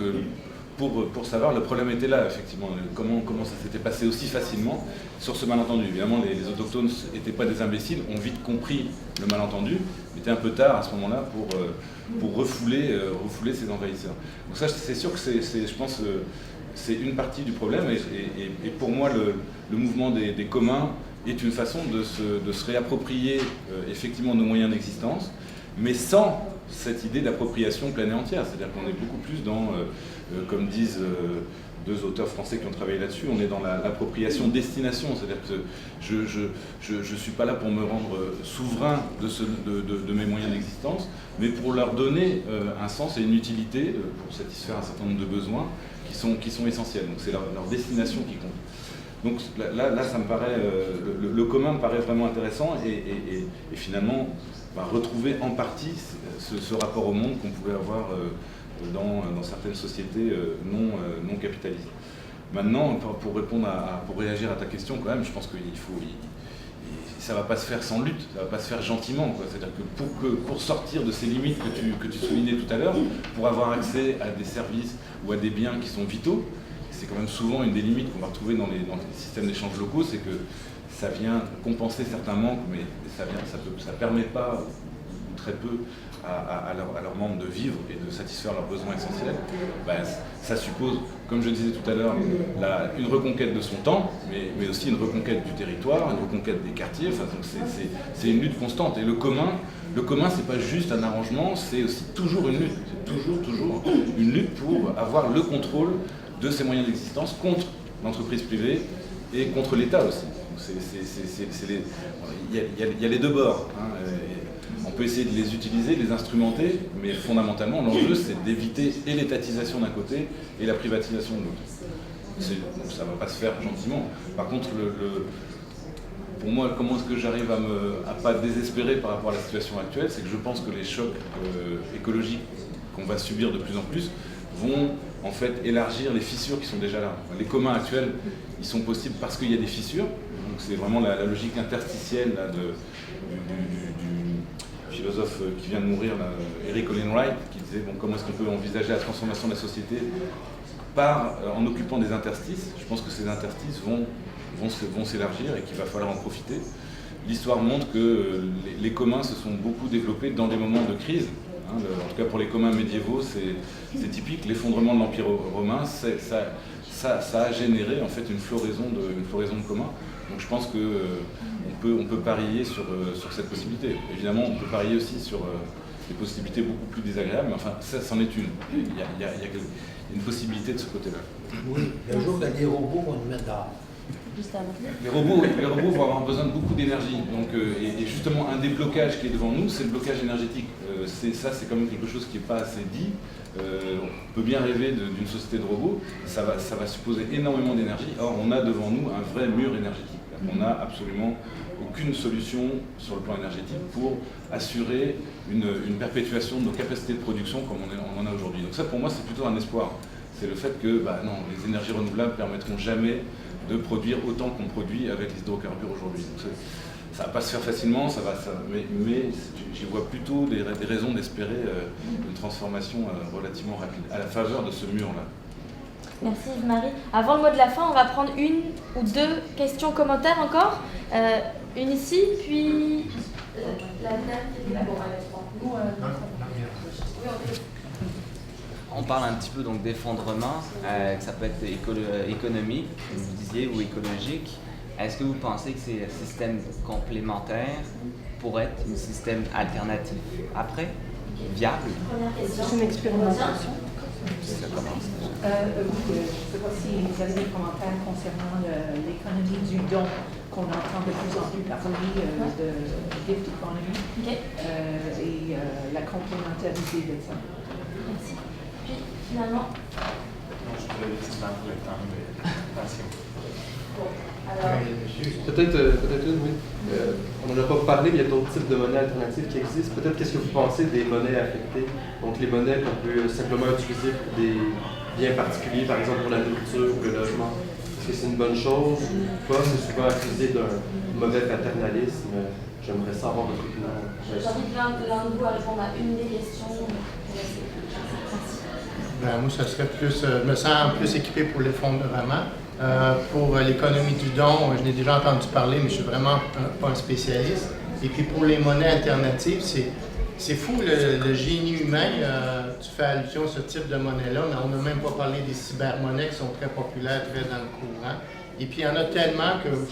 pour savoir, le problème était là, effectivement, comment ça s'était passé aussi facilement sur ce malentendu. Évidemment, les autochtones n'étaient pas des imbéciles, ont vite compris le malentendu, mais était un peu tard à ce moment-là pour refouler ces envahisseurs. Donc ça, c'est sûr que je pense, c'est une partie du problème, et pour moi, le mouvement des communs est une façon de se réapproprier effectivement nos moyens d'existence, mais sans cette idée d'appropriation pleine et entière. C'est-à-dire qu'on est beaucoup plus dans, comme disent deux auteurs français qui ont travaillé là-dessus, on est dans l'appropriation destination. C'est-à-dire que je ne suis pas là pour me rendre souverain de mes moyens d'existence, mais pour leur donner un sens et une utilité pour satisfaire un certain nombre de besoins qui sont essentiels. Donc c'est leur destination qui compte. Donc là ça me paraît, le commun me paraît vraiment intéressant et finalement retrouver en partie ce rapport au monde qu'on pouvait avoir dans certaines sociétés non capitalistes. Maintenant, pour réagir à ta question, quand même, je pense ça ne va pas se faire sans lutte, ça ne va pas se faire gentiment. C'est-à-dire que pour sortir de ces limites que tu soulignais tout à l'heure, pour avoir accès à des services ou à des biens qui sont vitaux, c'est quand même souvent une des limites qu'on va retrouver dans les systèmes d'échange locaux, c'est que ça vient compenser certains manques, mais ça permet pas, ou très peu, à leurs membres de vivre et de satisfaire leurs besoins essentiels. Ça suppose, comme je disais tout à l'heure, une reconquête de son temps, mais aussi une reconquête du territoire, une reconquête des quartiers. Enfin, donc c'est une lutte constante. Et le commun, c'est pas juste un arrangement, c'est aussi toujours une lutte. C'est toujours une lutte pour avoir le contrôle de ses moyens d'existence contre l'entreprise privée et contre l'État aussi. Il y a les deux bords. On peut essayer de les utiliser, de les instrumenter, mais fondamentalement, l'enjeu, c'est d'éviter et l'étatisation d'un côté et la privatisation de l'autre. Ça ne va pas se faire gentiment. Par contre, pour moi, comment est-ce que j'arrive à ne pas désespérer par rapport à la situation actuelle, c'est que je pense que les chocs écologiques qu'on va subir de plus en plus vont en fait élargir les fissures qui sont déjà là. Les communs actuels, ils sont possibles parce qu'il y a des fissures. Donc c'est vraiment la logique interstitielle là, du philosophe qui vient de mourir, là, Eric Olin Wright, qui disait comment est-ce qu'on peut envisager la transformation de la société en occupant des interstices. Je pense que ces interstices vont s'élargir et qu'il va falloir en profiter. L'histoire montre que les communs se sont beaucoup développés dans des moments de crise. En tout cas pour les communs médiévaux, c'est typique. L'effondrement de l'Empire romain, ça a généré en fait une floraison de communs. Donc je pense qu'on peut parier sur cette possibilité. Évidemment, on peut parier aussi sur des possibilités beaucoup plus désagréables, mais enfin, ça, c'en est une. Il y a une possibilité de ce côté-là. Oui, le jour où les robots vont nous mettre dehors. Les robots vont avoir besoin de beaucoup d'énergie. Donc, et justement, un des blocages qui est devant nous, c'est le blocage énergétique. C'est quand même quelque chose qui n'est pas assez dit. On peut bien rêver d'une société de robots. Ça va supposer énormément d'énergie. Or, on a devant nous un vrai mur énergétique. On n'a absolument aucune solution sur le plan énergétique pour assurer une perpétuation de nos capacités de production comme on en a aujourd'hui. Donc ça, pour moi, c'est plutôt un espoir. C'est le fait que non, les énergies renouvelables ne permettront jamais de produire autant qu'on produit avec les hydrocarbures aujourd'hui. Ça ne va pas se faire facilement, mais j'y vois plutôt des raisons d'espérer une transformation relativement rapide, à la faveur de ce mur-là. Merci Yves-Marie. Avant le mot de la fin, on va prendre une ou deux questions, commentaires encore. Une ici, puis la dame qui est là. On parle un petit peu donc d'effondrement, que ça peut être économique, comme vous disiez, ou écologique. Est-ce que vous pensez que ces systèmes complémentaires pourraient être un système alternatif après, viable? C'est une expérimentation. Ça commence. Je ne sais pas si vous avez des commentaires concernant l'économie du don, qu'on entend de plus en plus parler de gift economy, et la complémentarité de ça. Merci. Puis finalement. Non, je voulais laisser pour le temps, mais attention. Peut-être une, oui. On n'en a pas parlé, mais il y a d'autres types de monnaies alternatives qui existent. Peut-être qu'est-ce que vous pensez des monnaies affectées? Donc les monnaies qu'on peut simplement utiliser pour des biens particuliers, par exemple pour la nourriture ou le logement. Est-ce que c'est une bonne chose ou pas? C'est souvent accusé d'un mauvais paternalisme. J'aimerais savoir votre opinion. J'invite l'un de vous à répondre à une des questions. Merci. Ben, moi, ça serait plus, je me sens plus équipé pour l'effondrement. Pour l'économie du don, je n'ai déjà entendu parler, mais je ne suis vraiment pas un spécialiste. Et puis pour les monnaies alternatives, c'est fou le génie humain. Tu fais allusion à ce type de monnaie-là, mais on n'a même pas parlé des cybermonnaies qui sont très populaires, très dans le courant. Et puis il y en a tellement que je ne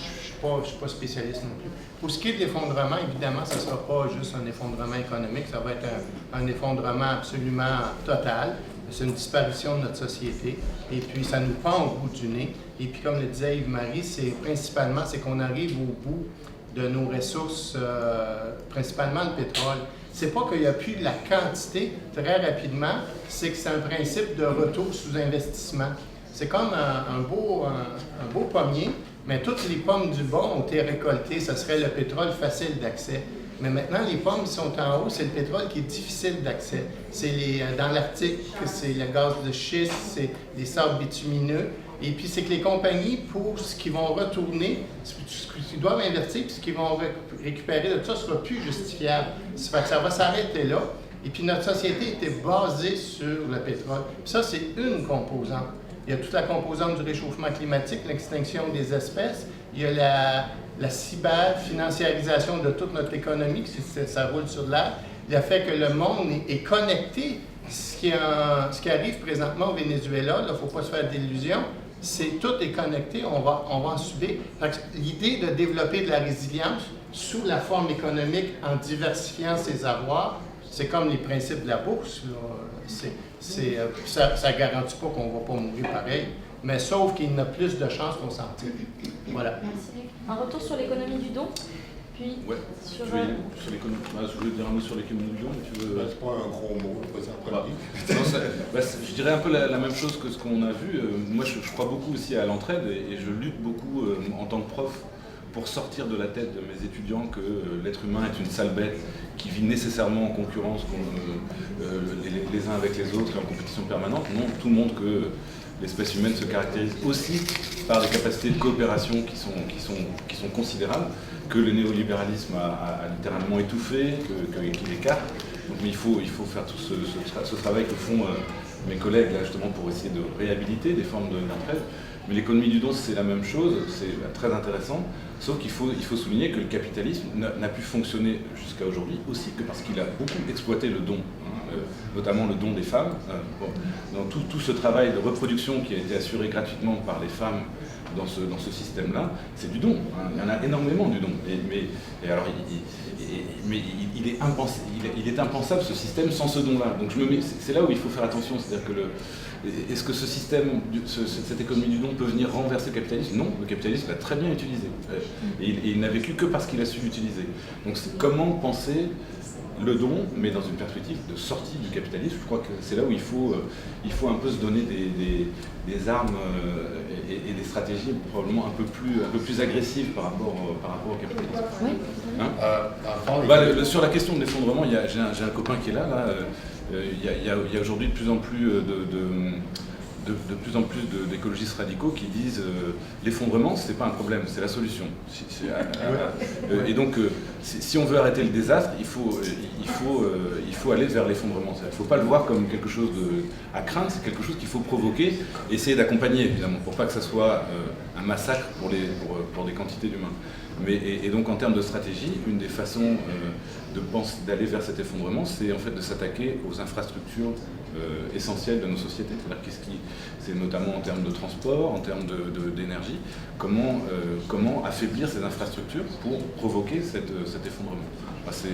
suis pas spécialiste non plus. Pour ce qui est de l'effondrement, évidemment, ça ne sera pas juste un effondrement économique, ça va être un effondrement absolument total. C'est une disparition de notre société. Et puis ça nous pend au bout du nez. Et puis comme le disait Yves-Marie, c'est qu'on arrive au bout de nos ressources, principalement le pétrole. C'est pas qu'il n'y a plus de la quantité, très rapidement, c'est que c'est un principe de retour sous investissement. C'est comme un beau pommier, mais toutes les pommes du bas ont été récoltées. Ce serait le pétrole facile d'accès. Mais maintenant, les pommes qui sont en haut, c'est le pétrole qui est difficile d'accès. Dans l'Arctique, c'est le gaz de schiste, c'est les sables bitumineux. Et puis, c'est que les compagnies, pour ce qu'ils vont retourner, ce qu'ils doivent investir, puis ce qu'ils vont récupérer de tout ça, ne sera plus justifiable. Ça fait que ça va s'arrêter là. Et puis, notre société était basée sur le pétrole. Puis ça, c'est une composante. Il y a toute la composante du réchauffement climatique, l'extinction des espèces. Il y a la cyber-financiarisation de toute notre économie, ça roule sur l'air. Le fait que le monde est connecté. Ce qui arrive présentement au Venezuela, il ne faut pas se faire d'illusions, tout est connecté, on va en subir. L'idée de développer de la résilience sous la forme économique en diversifiant ses avoirs, c'est comme les principes de la bourse. Ça ne garantit pas qu'on ne va pas mourir pareil, mais sauf qu'il y a plus de chances qu'on s'en tire. Voilà. Merci. Un retour sur l'économie du don, puis sur l'économie. Je voulais dire un mot sur l'économie du don, mais tu veux. C'est pas un gros mot, je dirais un peu la même chose que ce qu'on a vu. Moi, je crois beaucoup aussi à l'entraide et je lutte beaucoup en tant que prof pour sortir de la tête de mes étudiants que l'être humain est une sale bête qui vit nécessairement en concurrence les uns avec les autres et en compétition permanente. Non, tout le monde que l'espèce humaine se caractérise aussi par des capacités de coopération qui sont considérables, que le néolibéralisme a littéralement étouffé, qu'il écarte. Donc, mais il faut faire tout ce travail que font mes collègues là, justement pour essayer de réhabiliter des formes d'entraide. Mais l'économie du don, c'est la même chose, c'est très intéressant, sauf qu'il faut souligner que le capitalisme n'a pu fonctionner jusqu'à aujourd'hui aussi que parce qu'il a beaucoup exploité le don, notamment le don des femmes. Dans tout ce travail de reproduction qui a été assuré gratuitement par les femmes dans ce système-là, c'est du don. Il y en a énormément du don. Mais il est impensable ce système sans ce don-là. Donc c'est là où il faut faire attention, c'est-à-dire que est-ce que ce système, cette économie du don peut venir renverser le capitalisme? Non, le capitalisme l'a très bien utilisé. Et il n'a vécu que parce qu'il a su l'utiliser. Donc comment penser le don, mais dans une perspective de sortie du capitalisme? Je crois que c'est là où il faut un peu se donner des armes et des stratégies probablement un peu plus agressives par rapport au capitalisme. Oui. Sur la question de l'effondrement, j'ai un copain qui est là. Il y a aujourd'hui de plus en plus d'écologistes radicaux qui disent l'effondrement, c'est pas un problème, c'est la solution. Et donc, si on veut arrêter le désastre, il faut aller vers l'effondrement. Il ne faut pas le voir comme quelque chose à craindre, c'est quelque chose qu'il faut provoquer, et essayer d'accompagner évidemment, pour pas que ça soit un massacre pour des quantités d'humains. Et donc en termes de stratégie, une des façons d'aller vers cet effondrement, c'est en fait de s'attaquer aux infrastructures essentielles de nos sociétés. C'est notamment en termes de transport, en termes d'énergie, comment affaiblir ces infrastructures pour provoquer cet effondrement. Ça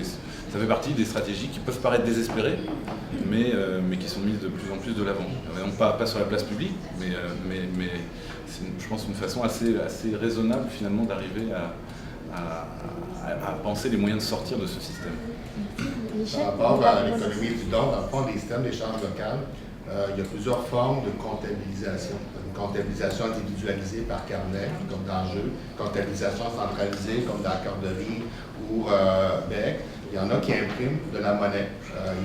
fait partie des stratégies qui peuvent paraître désespérées, mais qui sont mises de plus en plus de l'avant. Non pas sur la place publique, mais c'est, je pense, une façon assez raisonnable finalement d'arriver à penser les moyens de sortir de ce système. Par rapport à l'économie du don, dans le fond des systèmes d'échange local, il y a plusieurs formes de comptabilisation. Une comptabilisation individualisée par carnet, comme dans le jeu, comptabilisation centralisée, comme dans la Corderie ou BEC. Il y en a qui impriment de la monnaie.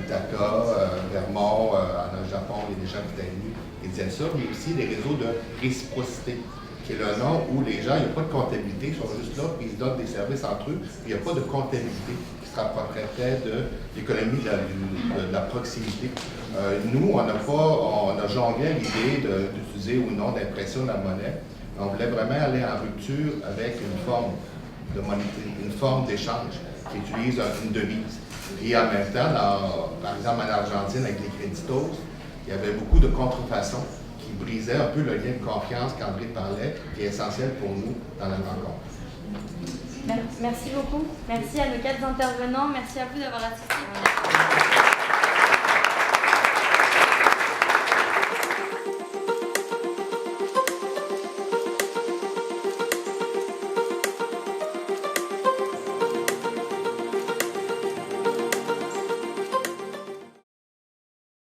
Ithaca, Vermont, au Japon, il y a des gens qui étaient venus et disaient ça, mais aussi des réseaux de réciprocité, qui est le nom où les gens, il n'y a pas de comptabilité, ils sont juste là, puis ils se donnent des services entre eux, puis il n'y a pas de comptabilité qui se rapprocherait de l'économie de la proximité. Nous, on a jonglé à l'idée d'utiliser ou non d'impression de la monnaie. On voulait vraiment aller en rupture avec une forme de monnaie, une forme d'échange qui utilise une devise. Et en même temps, par exemple en Argentine avec les créditos, il y avait beaucoup de contrefaçons qui brisaient un peu le lien de confiance qu'André parlait, qui est essentiel pour nous dans la rencontre. Merci beaucoup. Merci à nos 4 intervenants. Merci à vous d'avoir assisté.